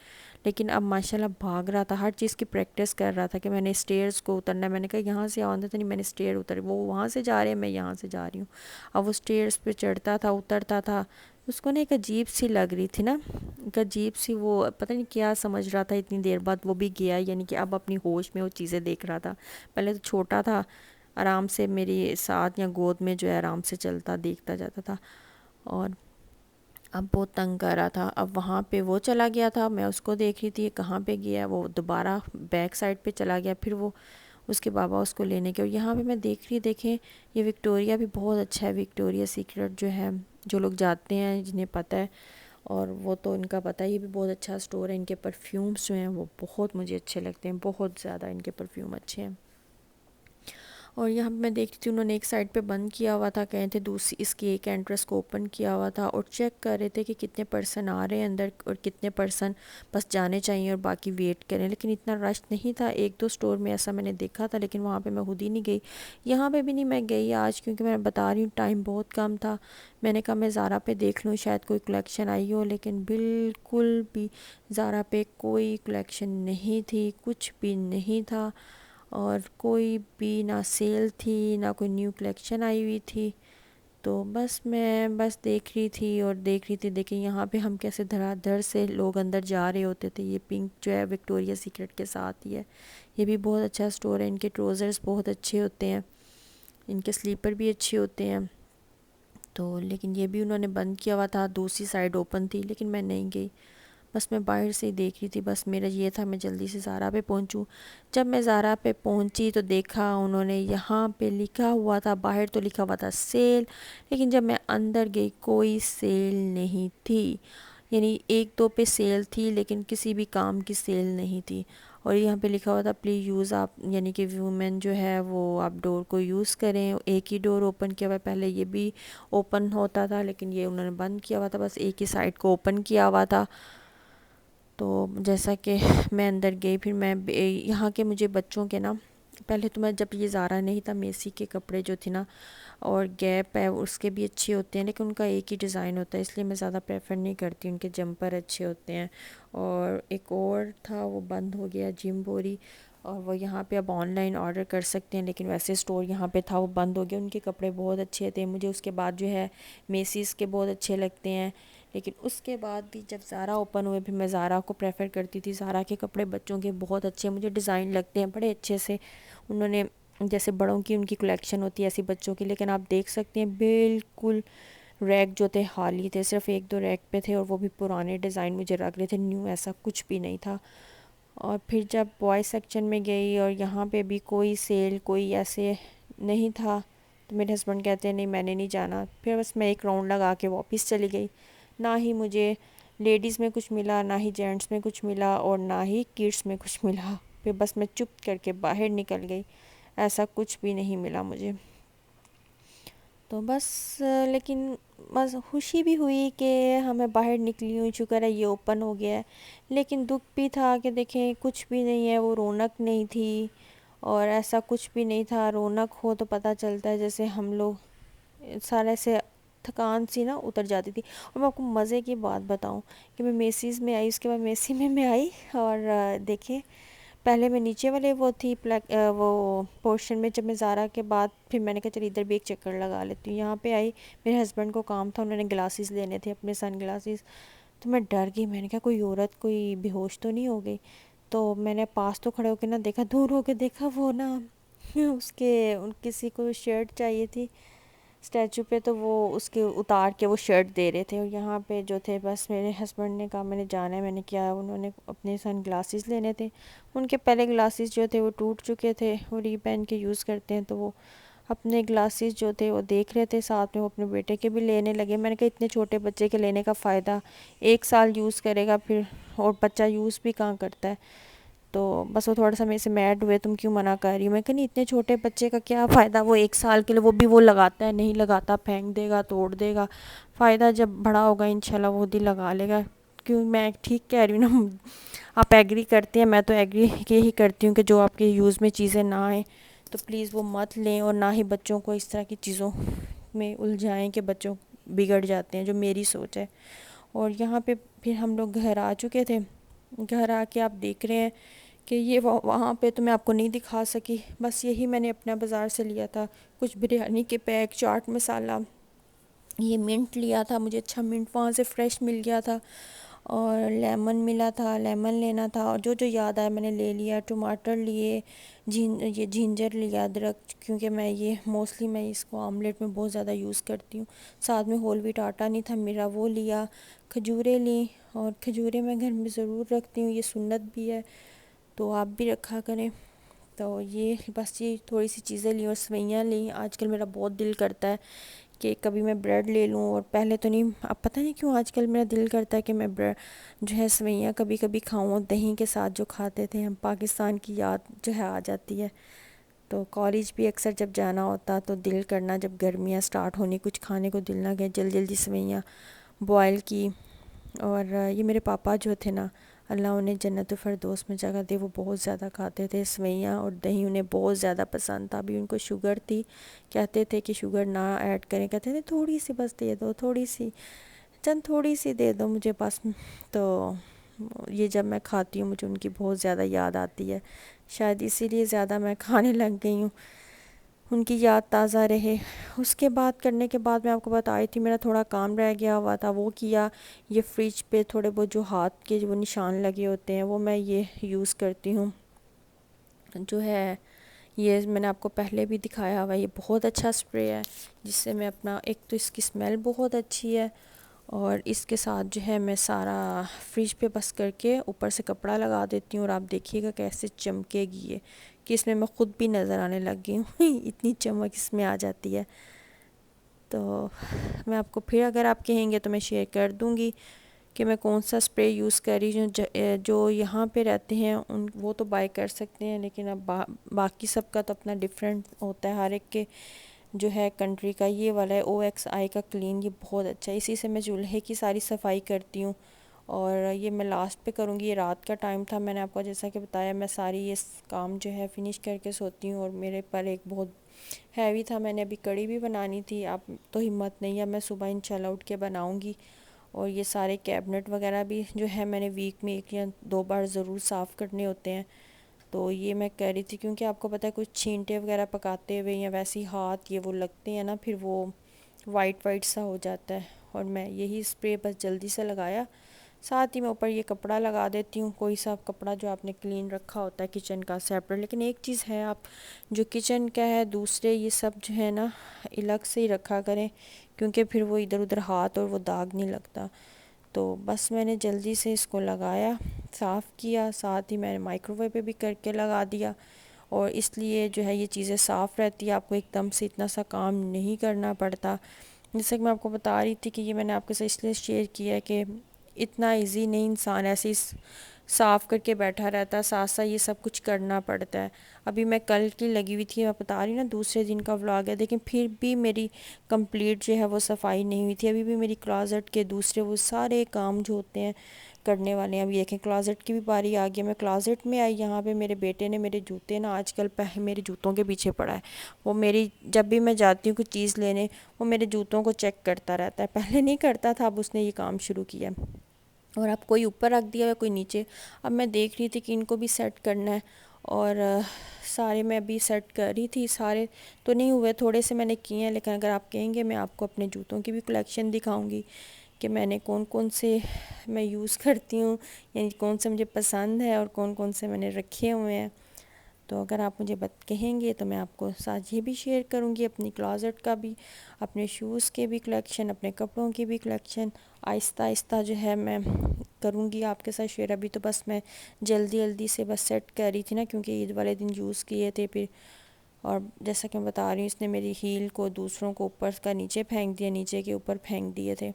लेकिन अब माशाल्लाह भाग रहा था, हर चीज़ की प्रैक्टिस कर रहा था। कि मैंने स्टेयर्स को उतरना है, मैंने कहा यहाँ से आना था नहीं, मैंने स्टेयर उतर, वो वहाँ से जा रहे हैं मैं यहाँ से जा रही हूँ। अब वो स्टेयर्स पे चढ़ता था उतरता था, उसको ना एक अजीब सी लग रही थी ना, एक अजीब सी, वो पता नहीं क्या समझ रहा था। इतनी देर बाद वो भी गया, यानी कि अब अपनी होश में वो चीज़ें देख रहा था। पहले तो छोटा था, आराम से मेरे साथ या गोद में जो है आराम से चलता देखता जाता था, और अब बहुत तंग कर रहा था। अब वहाँ पे वो चला गया था, मैं उसको देख रही थी कहाँ पे गया, वो दोबारा बैक साइड पे चला गया। फिर वो उसके बाबा उसको लेने के, और यहाँ पे मैं देख रही, देखें ये विक्टोरिया भी बहुत अच्छा है। विक्टोरिया सीक्रेट जो है, जो लोग जाते हैं जिन्हें पता है, और वो तो इनका पता है, ये भी बहुत अच्छा स्टोर है। इनके परफ्यूम्स जो हैं वो बहुत मुझे अच्छे लगते हैं, बहुत ज़्यादा इनके परफ्यूम अच्छे हैं। और यहाँ पे मैं देखती थी उन्होंने एक साइड पे बंद किया हुआ था, कहे थे दूसरी इसकी एक एंट्रेंस को ओपन किया हुआ था, और चेक कर रहे थे कि कितने पर्सन आ रहे हैं अंदर और कितने पर्सन बस जाने चाहिए और बाकी वेट करें। लेकिन इतना रश नहीं था, एक दो स्टोर में ऐसा मैंने देखा था, लेकिन वहाँ पे मैं खुद ही नहीं गई। यहाँ पे भी नहीं मैं गई आज, क्योंकि मैं बता रही हूँ टाइम बहुत कम था। मैंने कहा मैं ज़ारा पे देख लूँ, शायद कोई कलेक्शन आई हो, लेकिन बिल्कुल भी ज़ारा पे कोई कलेक्शन नहीं थी, कुछ भी नहीं था। और कोई भी ना सेल थी ना कोई न्यू कलेक्शन आई हुई थी। तो बस मैं बस देख रही थी और देख रही थी। देखिए यहाँ पे हम कैसे धड़ाधड़ से लोग अंदर जा रहे होते थे। ये पिंक जो है विक्टोरिया सीक्रेट के साथ ही है, ये भी बहुत अच्छा स्टोर है। इनके ट्राउज़र्स बहुत अच्छे होते हैं, इनके स्लीपर भी अच्छे होते हैं। तो लेकिन ये भी उन्होंने बंद किया हुआ था, दूसरी साइड ओपन थी, लेकिन मैं नहीं गई। बस मैं बाहर से ही देख रही थी। बस मेरा ये था मैं जल्दी से ज़ारा पे पहुंचूं। जब मैं ज़ारा पे पहुंची तो देखा उन्होंने यहाँ पे लिखा हुआ था, बाहर तो लिखा हुआ था सेल, लेकिन जब मैं अंदर गई कोई सेल नहीं थी। यानी एक दो पे सेल थी, लेकिन किसी भी काम की सेल नहीं थी। और यहाँ पे लिखा हुआ था प्लीज़ यूज़ आप, यानी कि वुमेन जो है वो आप डोर को यूज़ करें। एक ही डोर ओपन किया हुआ है, पहले ये भी ओपन होता था, लेकिन ये उन्होंने बंद किया हुआ था, बस एक ही साइड को ओपन किया हुआ था। तो जैसा कि मैं अंदर गई, फिर मैं यहाँ के मुझे बच्चों के ना, पहले तो मैं जब ये ज़ारा नहीं था, मेसी के कपड़े जो थे ना, और गैप है उसके भी अच्छे होते हैं, लेकिन उनका एक ही डिज़ाइन होता है, इसलिए मैं ज़्यादा प्रेफर नहीं करती। उनके जंपर अच्छे होते हैं। और एक और था वो बंद हो गया, जिम्बोरी, और वो यहाँ पे अब ऑनलाइन ऑर्डर कर सकते हैं, लेकिन वैसे स्टोर यहाँ पे था वो बंद हो गया। उनके कपड़े बहुत अच्छे थे मुझे। उसके बाद जो है मेसीज़ के बहुत अच्छे लगते हैं, लेकिन उसके बाद भी जब ज़ारा ओपन हुए फिर मैं ज़ारा को प्रेफर करती थी। ज़ारा के कपड़े बच्चों के बहुत अच्छे मुझे डिज़ाइन लगते हैं, बड़े अच्छे से। उन्होंने जैसे बड़ों की उनकी कलेक्शन होती है ऐसी बच्चों की, लेकिन आप देख सकते हैं बिल्कुल रैक जो थे खाली थे, सिर्फ एक दो रैक पे थे, और वो भी पुराने डिज़ाइन मुझे लग रहे थे, न्यू ऐसा कुछ भी नहीं था। और फिर जब बॉय सेक्शन में गई और यहाँ पे भी कोई सेल कोई ऐसे नहीं था, तो मेरे हस्बैंड कहते हैं नहीं मैंने नहीं जाना। फिर बस मैं एक राउंड लगा के वापस चली गई। ना ही मुझे लेडीज़ में कुछ मिला, ना ही जेंट्स में कुछ मिला, और ना ही किड्स में कुछ मिला। फिर बस मैं चुप करके बाहर निकल गई, ऐसा कुछ भी नहीं मिला मुझे। तो बस लेकिन बस खुशी भी हुई कि हमें बाहर निकली हूँ, शुक्र है ये ओपन हो गया है। लेकिन दुख भी था कि देखें कुछ भी नहीं है, वो रौनक नहीं थी, और ऐसा कुछ भी नहीं था। रौनक हो तो पता चलता है, जैसे हम लोग सारे से थकान सी ना उतर जाती थी। और मैं आपको मज़े की बात बताऊं कि मैं मेसीज़ में आई, उसके बाद मेसी में मैं आई, और देखें पहले मैं नीचे वाले वो थी वो पोर्शन में, जब मैं ज़ारा के बाद फिर मैंने कहा चल इधर भी एक चक्कर लगा लेती हूँ। यहाँ पे आई, मेरे हस्बैंड को काम था, उन्होंने ग्लासेस लेने थे अपने सन ग्लासेस। तो मैं डर गई, मैंने कहा कोई औरत कोई बेहोश तो नहीं हो गई। तो मैंने पास तो खड़े होके ना देखा, दूर होके देखा वो ना किसी को शर्ट चाहिए थी स्टैचू पे, तो वो उसके उतार के वो शर्ट दे रहे थे। और यहाँ पे जो थे, बस मेरे हस्बैंड ने कहा मैंने जाना है, मैंने किया, उन्होंने अपने सन ग्लासेस लेने थे। उनके पहले ग्लासेस जो थे वो टूट चुके थे, वो रीपहन के यूज़ करते हैं, तो वो अपने ग्लासेस जो थे वो देख रहे थे, साथ में वो अपने बेटे के भी लेने लगे। मैंने कहा इतने छोटे बच्चे के लेने का फ़ायदा, 1 साल यूज़ करेगा फिर, और बच्चा यूज़ भी कहाँ करता है। तो बस वो थोड़ा सा मेरे से मैड हुए, तुम क्यों मना कर रही हो। मैं कहा नहीं, इतने छोटे बच्चे का क्या फ़ायदा, वो 1 साल के लिए, वो भी वो लगाता है, नहीं लगाता फेंक देगा, तोड़ देगा। फ़ायदा जब बड़ा होगा इंशाल्लाह वो ही लगा लेगा। क्यों, मैं ठीक कह रही हूँ ना। आप एग्री करते हैं, मैं तो एग्री के ही करती हूँ कि जो आपके यूज़ में चीज़ें ना आए तो प्लीज़ वो मत लें, और ना ही बच्चों को इस तरह की चीज़ों में उलझाएं कि बच्चों बिगड़ जाते हैं, जो मेरी सोच है। और यहाँ पे फिर हम लोग घर आ चुके थे। घर आके आप देख रहे हैं कि ये वहाँ पे तो मैं आपको नहीं दिखा सकी, बस यही मैंने अपना बाज़ार से लिया था, कुछ बिरयानी के पैक, चाट मसाला, ये मिंट लिया था, मुझे अच्छा मिंट वहाँ से फ़्रेश मिल गया था, और लेमन मिला था, लेमन लेना था, और जो जो याद आया मैंने ले लिया। टमाटर लिए, ये जिंजर लिया, अदरक, क्योंकि मैं ये मोस्टली मैं इसको आमलेट में बहुत ज़्यादा यूज़ करती हूँ। साथ में होल व्हीट आटा नहीं था मेरा, वो लिया। खजूरें ली, और खजूरें मैं घर में ज़रूर रखती हूँ, ये सुन्नत भी है, तो आप भी रखा करें। तो ये बस ये थोड़ी सी चीज़ें ली, और सवैयाँ ली। आजकल मेरा बहुत दिल करता है कि कभी मैं ब्रेड ले लूँ, और पहले तो नहीं, अब पता नहीं क्यों आजकल मेरा दिल करता है कि मैं ब्रेड जो है सवैयाँ कभी कभी खाऊँ, दही के साथ जो खाते थे हम, पाकिस्तान की याद जो है आ जाती है। तो कॉलेज भी अक्सर जब जाना होता तो दिल करना, जब गर्मियाँ स्टार्ट होनी, कुछ खाने को दिल ना गए, जल्दी जल्दी सवैयाँ बॉयल की। और ये मेरे पापा जो थे ना, अल्लाह उन्हें जन्नत फ़िरदौस में जगह दे, वो बहुत ज़्यादा खाते थे सवैयाँ, और दही उन्हें बहुत ज़्यादा पसंद था। अभी उनको शुगर थी, कहते थे कि शुगर ना ऐड करें, कहते थे थोड़ी सी बस दे दो, थोड़ी सी, चंद थोड़ी सी दे दो मुझे बस। तो ये जब मैं खाती हूँ मुझे उनकी बहुत ज़्यादा याद आती है, शायद इसीलिए ज़्यादा मैं खाने लग गई हूँ, उनकी याद ताज़ा रहे। उसके बाद करने के बाद मैं आपको बताई थी, मेरा थोड़ा काम रह गया हुआ था, वो किया। ये फ्रिज पे थोड़े बहुत जो हाथ के जो निशान लगे होते हैं वो मैं ये यूज़ करती हूँ, जो है ये मैंने आपको पहले भी दिखाया हुआ है। ये बहुत अच्छा स्प्रे है, जिससे मैं अपना, एक तो इसकी स्मेल बहुत अच्छी है, और इसके साथ जो है मैं सारा फ्रिज पे बस करके ऊपर से कपड़ा लगा देती हूँ, और आप देखिएगा कैसे चमकेगी ये, कि इसमें मैं ख़ुद भी नज़र आने लग गई हूँ इतनी चमक इसमें आ जाती है। तो मैं आपको फिर अगर आप कहेंगे तो मैं शेयर कर दूँगी कि मैं कौन सा स्प्रे यूज़ कर रही हूँ। जो यहाँ पे रहते हैं उन वो तो बाय कर सकते हैं, लेकिन अब बाकी सब का तो अपना डिफरेंट होता है, हर एक के जो है कंट्री का। ये वाला है OXI का क्लीन, ये बहुत अच्छा है, इसी से मैं चूल्हे की सारी सफाई करती हूँ। और ये मैं लास्ट पे करूँगी, ये रात का टाइम था, मैंने आपको जैसा कि बताया, मैं सारी ये काम जो है फ़िनिश करके सोती हूँ। और मेरे पर एक बहुत हैवी था, मैंने अभी कड़ी भी बनानी थी, आप तो हिम्मत नहीं है, मैं सुबह इंशाल्लाह उठ के बनाऊँगी। और ये सारे कैबिनेट वगैरह भी जो है मैंने वीक में 1 या 2 बार ज़रूर साफ़ करने होते हैं। तो ये मैं कह रही थी, क्योंकि आपको पता है कुछ छींटे वगैरह पकाते हुए या वैसे ही हाथ ये वो लगते हैं ना, फिर वो वाइट वाइट सा हो जाता है। और मैं यही स्प्रे बस जल्दी से लगाया, साथ ही मैं ऊपर ये कपड़ा लगा देती हूँ, कोई सा कपड़ा जो आपने क्लीन रखा होता है किचन का सेपरेट। लेकिन एक चीज़ है, आप जो किचन का है दूसरे ये सब जो है ना अलग से ही रखा करें, क्योंकि फिर वो इधर उधर हाथ और वो दाग नहीं लगता। तो बस मैंने जल्दी से इसको लगाया, साफ़ किया, साथ ही मैंने माइक्रोवेव पे भी करके लगा दिया। और इसलिए जो है ये चीज़ें साफ़ रहती है, आपको एकदम से इतना सा काम नहीं करना पड़ता। जैसे कि मैं आपको बता रही थी कि ये मैंने आपके साथ इसलिए शेयर किया है कि इतना इजी नहीं, इंसान ऐसे ही साफ़ करके बैठा रहता है, साथ साथ ये सब कुछ करना पड़ता है। अभी मैं कल की लगी हुई थी, मैं बता रही हूँ ना, दूसरे दिन का व्लॉग है, लेकिन फिर भी मेरी कंप्लीट जो है वो सफाई नहीं हुई थी। अभी भी मेरी क्लोज़ेट के दूसरे वो सारे काम जो होते हैं करने वाले हैं। अभी देखें क्लोज़ेट की भी बारी आ गई, मैं क्लोज़ेट में आई, यहाँ पे मेरे बेटे ने मेरे जूते ना आजकल मेरे जूतों के पीछे पड़ा है। वो मेरी, जब भी मैं जाती हूँ कुछ चीज़ लेने, वो मेरे जूतों को चेक करता रहता है, पहले नहीं करता था, अब उसने ये काम शुरू किया। और अब कोई ऊपर रख दिया है, कोई नीचे। अब मैं देख रही थी कि इनको भी सेट करना है, और सारे मैं अभी सेट कर रही थी। सारे तो नहीं हुए, थोड़े से मैंने किए हैं, लेकिन अगर आप कहेंगे मैं आपको अपने जूतों की भी कलेक्शन दिखाऊंगी कि मैंने कौन कौन से मैं यूज़ करती हूँ, यानी कौन से मुझे पसंद है और कौन कौन से मैंने रखे हुए हैं। तो अगर आप मुझे कहेंगे तो मैं आपको साथ ये भी शेयर करूँगी, अपनी क्लोज़ेट का भी, अपने शूज़ के भी कलेक्शन, अपने कपड़ों की भी कलेक्शन आहिस्ता आहिस्ता जो है मैं करूँगी आपके साथ शेयर। अभी तो बस मैं जल्दी जल्दी से बस सेट कर रही थी ना, क्योंकि ईद वाले दिन यूज़ किए थे फिर, और जैसा कि मैं बता रही हूँ इसने मेरी हील को दूसरों को ऊपर का नीचे फेंक दिया, नीचे के ऊपर फेंक दिए थे।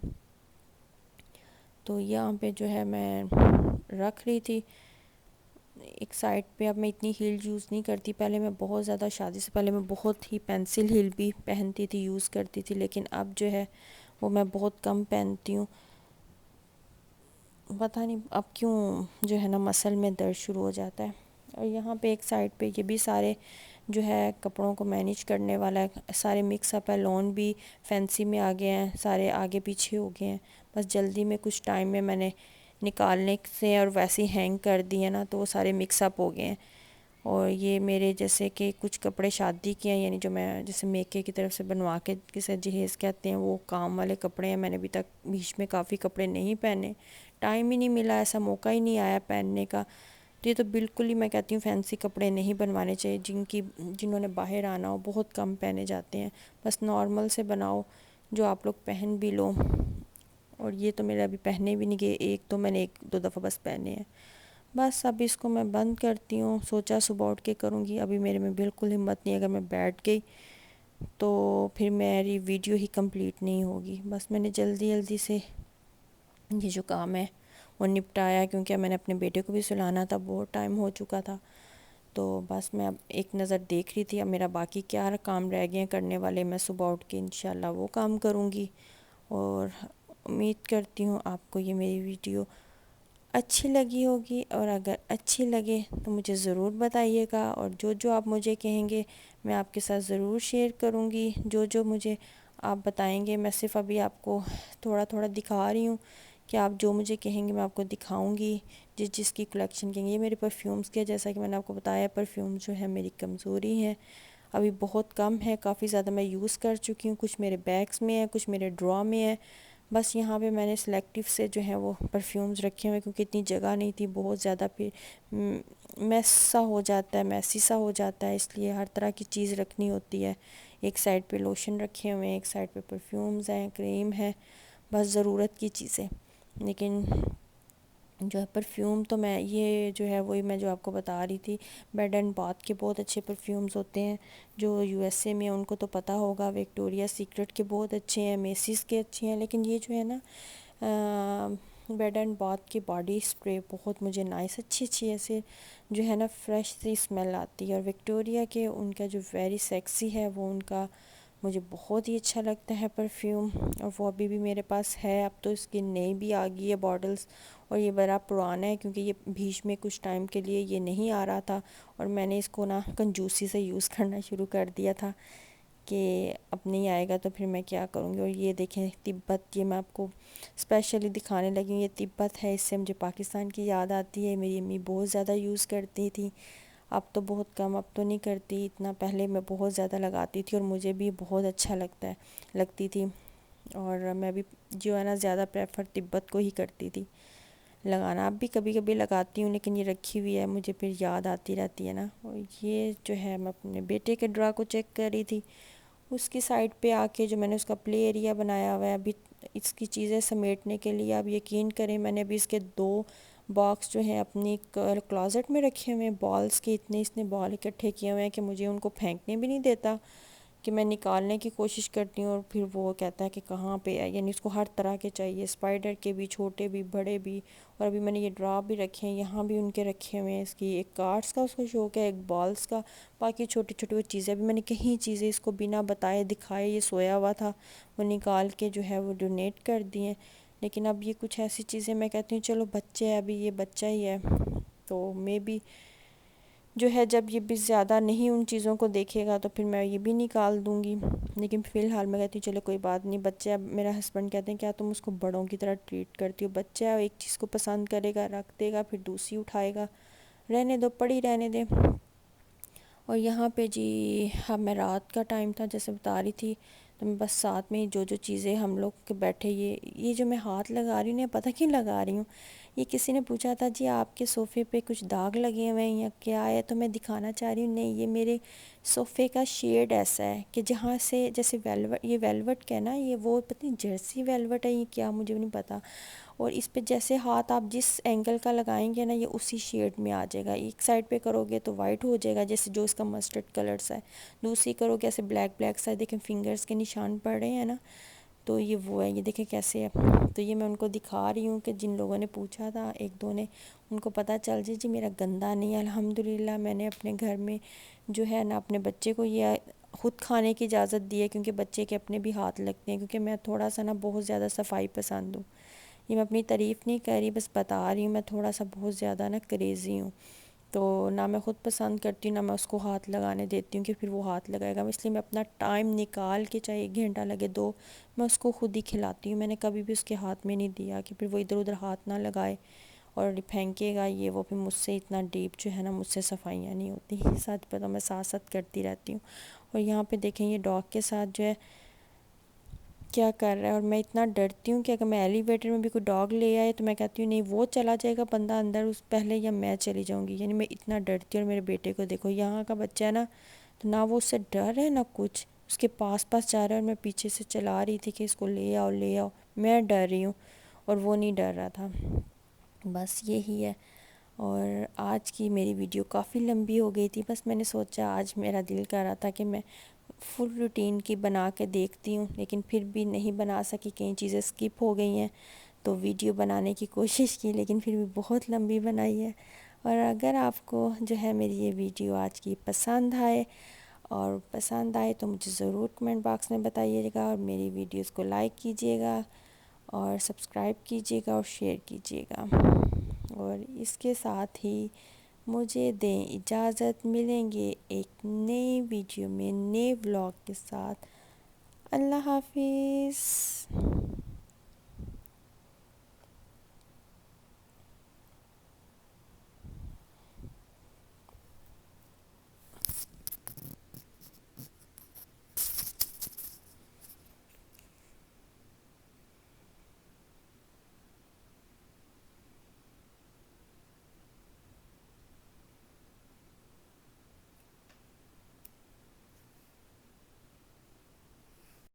तो यहाँ पे जो है मैं रख रही थी एक साइड पे। अब मैं इतनी हील यूज़ नहीं करती, पहले मैं बहुत ज़्यादा, शादी से पहले मैं बहुत ही पेंसिल हील भी पहनती थी, यूज़ करती थी, लेकिन अब जो है वो मैं बहुत कम पहनती हूँ। पता नहीं अब क्यों जो है ना मसल में दर्द शुरू हो जाता है। और यहाँ पे एक साइड पे ये भी सारे जो है कपड़ों को मैनेज करने वाला है, सारे मिक्स अप है, लॉन भी फैंसी में आ गए हैं, सारे आगे पीछे हो गए हैं। बस जल्दी में कुछ टाइम में मैंने निकालने से और वैसे ही हैंग कर दिए ना, तो वो सारे मिक्स अप हो गए हैं। और ये मेरे जैसे कि कुछ कपड़े शादी के हैं, यानी जो मैं जैसे मेके की तरफ से बनवा के किसे जहेज़ कहते हैं, वो काम वाले कपड़े हैं। मैंने अभी तक बीच में काफ़ी कपड़े नहीं पहने, टाइम ही नहीं मिला, ऐसा मौका ही नहीं आया पहनने का। तो ये तो बिल्कुल ही मैं कहती हूँ फैंसी कपड़े नहीं बनवाने चाहिए, जिन्होंने बाहर आना हो बहुत कम पहने जाते हैं। बस नॉर्मल से बनाओ जो आप लोग पहन भी लो। और ये तो मेरे अभी पहने भी नहीं गए, एक तो मैंने 1-2 दफ़ा बस पहने हैं। बस अब इसको मैं बंद करती हूँ, सोचा सुबह उठ के करूँगी, अभी मेरे में बिल्कुल हिम्मत नहीं है। अगर मैं बैठ गई तो फिर मेरी वीडियो ही कंप्लीट नहीं होगी। बस मैंने जल्दी जल्दी से ये जो काम है वो निपटाया, क्योंकि मैंने अपने बेटे को भी सुलाना था, बहुत टाइम हो चुका था। तो बस मैं अब एक नज़र देख रही थी अब मेरा बाकी क्या काम रह गए हैं करने वाले, मैं सुबह उठ के इंशाल्लाह वो काम करूँगी। और उम्मीद करती हूँ आपको ये मेरी वीडियो अच्छी लगी होगी, और अगर अच्छी लगे तो मुझे ज़रूर बताइएगा। और जो जो आप मुझे कहेंगे मैं आपके साथ ज़रूर शेयर करूँगी। जो जो मुझे आप बताएंगे, मैं सिर्फ अभी आपको थोड़ा थोड़ा दिखा रही हूँ कि आप जो मुझे कहेंगे मैं आपको दिखाऊंगी। जिस जिसकी कलेक्शन कहेंगे, ये मेरे परफ्यूम्स के, जैसा कि मैंने आपको बताया परफ्यूम जो है मेरी कमज़ोरी है, अभी बहुत कम है, काफ़ी ज़्यादा मैं यूज़ कर चुकी हूँ। कुछ मेरे बैग्स में है, कुछ मेरे ड्रॉ में है। बस यहाँ पे मैंने सिलेक्टिव से जो है वो परफ्यूम्स रखे हुए, क्योंकि इतनी जगह नहीं थी, बहुत ज़्यादा फिर मैस सा हो जाता है, मैसी सा हो जाता है, इसलिए हर तरह की चीज़ रखनी होती है। एक साइड पे लोशन रखे हुए हैं, एक साइड पे परफ्यूम्स हैं, क्रीम है, बस ज़रूरत की चीज़ें। लेकिन जो है परफ्यूम तो मैं ये जो है वही मैं जो आपको बता रही थी, बेड एंड बाथ के बहुत अच्छे परफ्यूम्स होते हैं। जो यूएसए में उनको तो पता होगा, विक्टोरिया सीक्रेट के बहुत अच्छे हैं, मेसिस के अच्छे हैं। लेकिन ये जो है ना बेड एंड बाथ की बॉडी स्प्रे बहुत मुझे नाइस, अच्छी अच्छी ऐसे जो है ना फ्रेश सी स्मेल आती है। और विक्टोरिया के उनका जो वेरी सेक्सी है वो उनका मुझे बहुत ही अच्छा लगता है परफ्यूम। और वो अभी भी मेरे पास है, अब तो इसकी नई भी आ गई है बॉटल्स, और ये बड़ा पुराना है क्योंकि ये बीच में कुछ टाइम के लिए ये नहीं आ रहा था, और मैंने इसको ना कंजूसी से यूज़ करना शुरू कर दिया था कि अब नहीं आएगा तो फिर मैं क्या करूँगी। और ये देखें तिब्बत, ये मैं आपको स्पेशली दिखाने लगी हूँ, ये तिब्बत है, इससे मुझे पाकिस्तान की याद आती है। मेरी अम्मी बहुत ज़्यादा यूज़ करती थी, अब तो बहुत कम, अब तो नहीं करती इतना, पहले मैं बहुत ज़्यादा लगाती थी और मुझे भी बहुत अच्छा लगती थी। और मैं भी जो है ना ज़्यादा प्रेफर तिब्बत को ही करती थी लगाना। अब भी कभी कभी लगाती हूँ, लेकिन ये रखी हुई है, मुझे फिर याद आती रहती है ना। और ये जो है मैं अपने बेटे के ड्रा को चेक कर रही थी, उसकी साइड पे आके जो मैंने उसका प्ले एरिया बनाया हुआ है अभी इसकी चीज़ें समेटने के लिए। आप यकीन करें मैंने अभी इसके 2 बॉक्स जो हैं अपनी क्लोज़ेट में रखे हुए हैं, बॉल्स के, इतने इसने बॉल इकट्ठे किए हुए हैं कि मुझे उनको फेंकने भी नहीं देता, कि मैं निकालने की कोशिश करती हूँ और फिर वो कहता है कि कहाँ पे है। यानी उसको हर तरह के चाहिए, स्पाइडर के भी, छोटे भी, बड़े भी। और अभी मैंने ये ड्रा भी रखे हैं, यहाँ भी उनके रखे हुए हैं। इसकी एक कार्ड्स का उसको शौक है, एक बॉल्स का, बाकी छोटी छोटी वो चीज़ें। अभी मैंने कहीं चीज़ें इसको बिना बताए दिखाए, ये सोया हुआ था, वो निकाल के जो है वो डोनेट कर दिए। लेकिन अब ये कुछ ऐसी चीज़ें मैं कहती हूँ चलो बच्चे है, अभी ये बच्चा ही है, तो मे बी जो है जब ये भी ज़्यादा नहीं उन चीज़ों को देखेगा तो फिर मैं ये भी निकाल दूँगी। लेकिन फ़िलहाल मैं कहती हूँ चलो कोई बात नहीं, बच्चा, मेरा हस्बैंड कहते हैं क्या तुम उसको बड़ों की तरह ट्रीट करती हो, बच्चा है, एक चीज़ को पसंद करेगा, रख देगा, फिर दूसरी उठाएगा, रहने दो, पड़ी रहने दे। और यहाँ पे जी हाँ, मैं रात का टाइम था जैसे बता रही थी, तो मैं बस साथ में ही जो जो चीज़ें हम लोग के बैठे, ये जो मैं हाथ लगा रही हूँ ना, पता क्यों लगा रही हूँ, ये किसी ने पूछा था जी आपके सोफ़े पे कुछ दाग लगे हुए हैं या क्या है, तो मैं दिखाना चाह रही हूँ नहीं, ये मेरे सोफ़े का शेड ऐसा है कि जहाँ से जैसे वेलवेट, ये वेलवेट का है ना, ये वो पता नहीं जर्सी वेलवेट है ये क्या, मुझे नहीं पता। और इस पे जैसे हाथ आप जिस एंगल का लगाएंगे ना, ये उसी शेड में आ जाएगा। एक साइड पे करोगे तो वाइट हो जाएगा जैसे जो इसका मस्टर्ड कलर सा है, दूसरी करोगे ऐसे ब्लैक ब्लैक सा, देखें फिंगर्स के निशान पड़ रहे हैं ना, तो ये वो है, ये देखें कैसे है। तो ये मैं उनको दिखा रही हूँ कि जिन लोगों ने पूछा था, एक दो ने, उनको पता चल जाए जी मेरा गंदा नहीं है। अल्हम्दुलिल्लाह मैंने अपने घर में जो है ना अपने बच्चे को ये ख़ुद खाने की इजाज़त दी है, क्योंकि बच्चे के अपने भी हाथ लगते हैं, क्योंकि मैं थोड़ा सा ना बहुत ज़्यादा सफाई पसंद हूँ। ये मैं अपनी तारीफ़ नहीं कर रही, बस बता रही हूँ, मैं थोड़ा सा बहुत ज़्यादा ना क्रेज़ी हूँ। तो ना मैं ख़ुद पसंद करती हूँ, ना मैं उसको हाथ लगाने देती हूँ कि फिर वो हाथ लगाएगा। इसलिए मैं अपना टाइम निकाल के, चाहे 1 घंटा लगे 2, मैं उसको खुद ही खिलाती हूँ। मैंने कभी भी उसके हाथ में नहीं दिया कि फिर वो इधर उधर हाथ ना लगाए और फेंकेगा ये वो, फिर मुझसे इतना डीप जो है ना, मुझसे सफाइयाँ नहीं होती। सच पता, मैं साथ साथ करती रहती हूँ। और यहाँ पे देखें ये डॉग के साथ जो है क्या कर रहा है, और मैं इतना डरती हूँ कि अगर मैं एलिवेटर में भी कोई डॉग ले आए तो मैं कहती हूँ नहीं वो चला जाएगा बंदा अंदर उस पहले, या मैं चली जाऊँगी, यानी मैं इतना डरती हूँ। और मेरे बेटे को देखो, यहाँ का बच्चा है ना, तो ना वो उससे डर है ना कुछ, उसके पास पास जा रहा है और मैं पीछे से चला रही थी कि इसको ले आओ ले आओ, मैं डर रही हूँ और वो नहीं डर रहा था। बस यही है। और आज की मेरी वीडियो काफ़ी लंबी हो गई थी, बस मैंने सोचा आज मेरा दिल कर रहा था कि मैं फुल रूटीन की बना के देखती हूँ, लेकिन फिर भी नहीं बना सकी, कई चीज़ें स्किप हो गई हैं। तो वीडियो बनाने की कोशिश की, लेकिन फिर भी बहुत लंबी बनाई है। और अगर आपको जो है मेरी ये वीडियो आज की पसंद आए तो मुझे ज़रूर कमेंट बॉक्स में बताइएगा, और मेरी वीडियोस को लाइक कीजिएगा और सब्सक्राइब कीजिएगा और शेयर कीजिएगा। और इसके साथ ही मुझे दें इजाज़त, मिलेंगे एक नई वीडियो में नए व्लॉग के साथ। अल्लाह हाफिज़।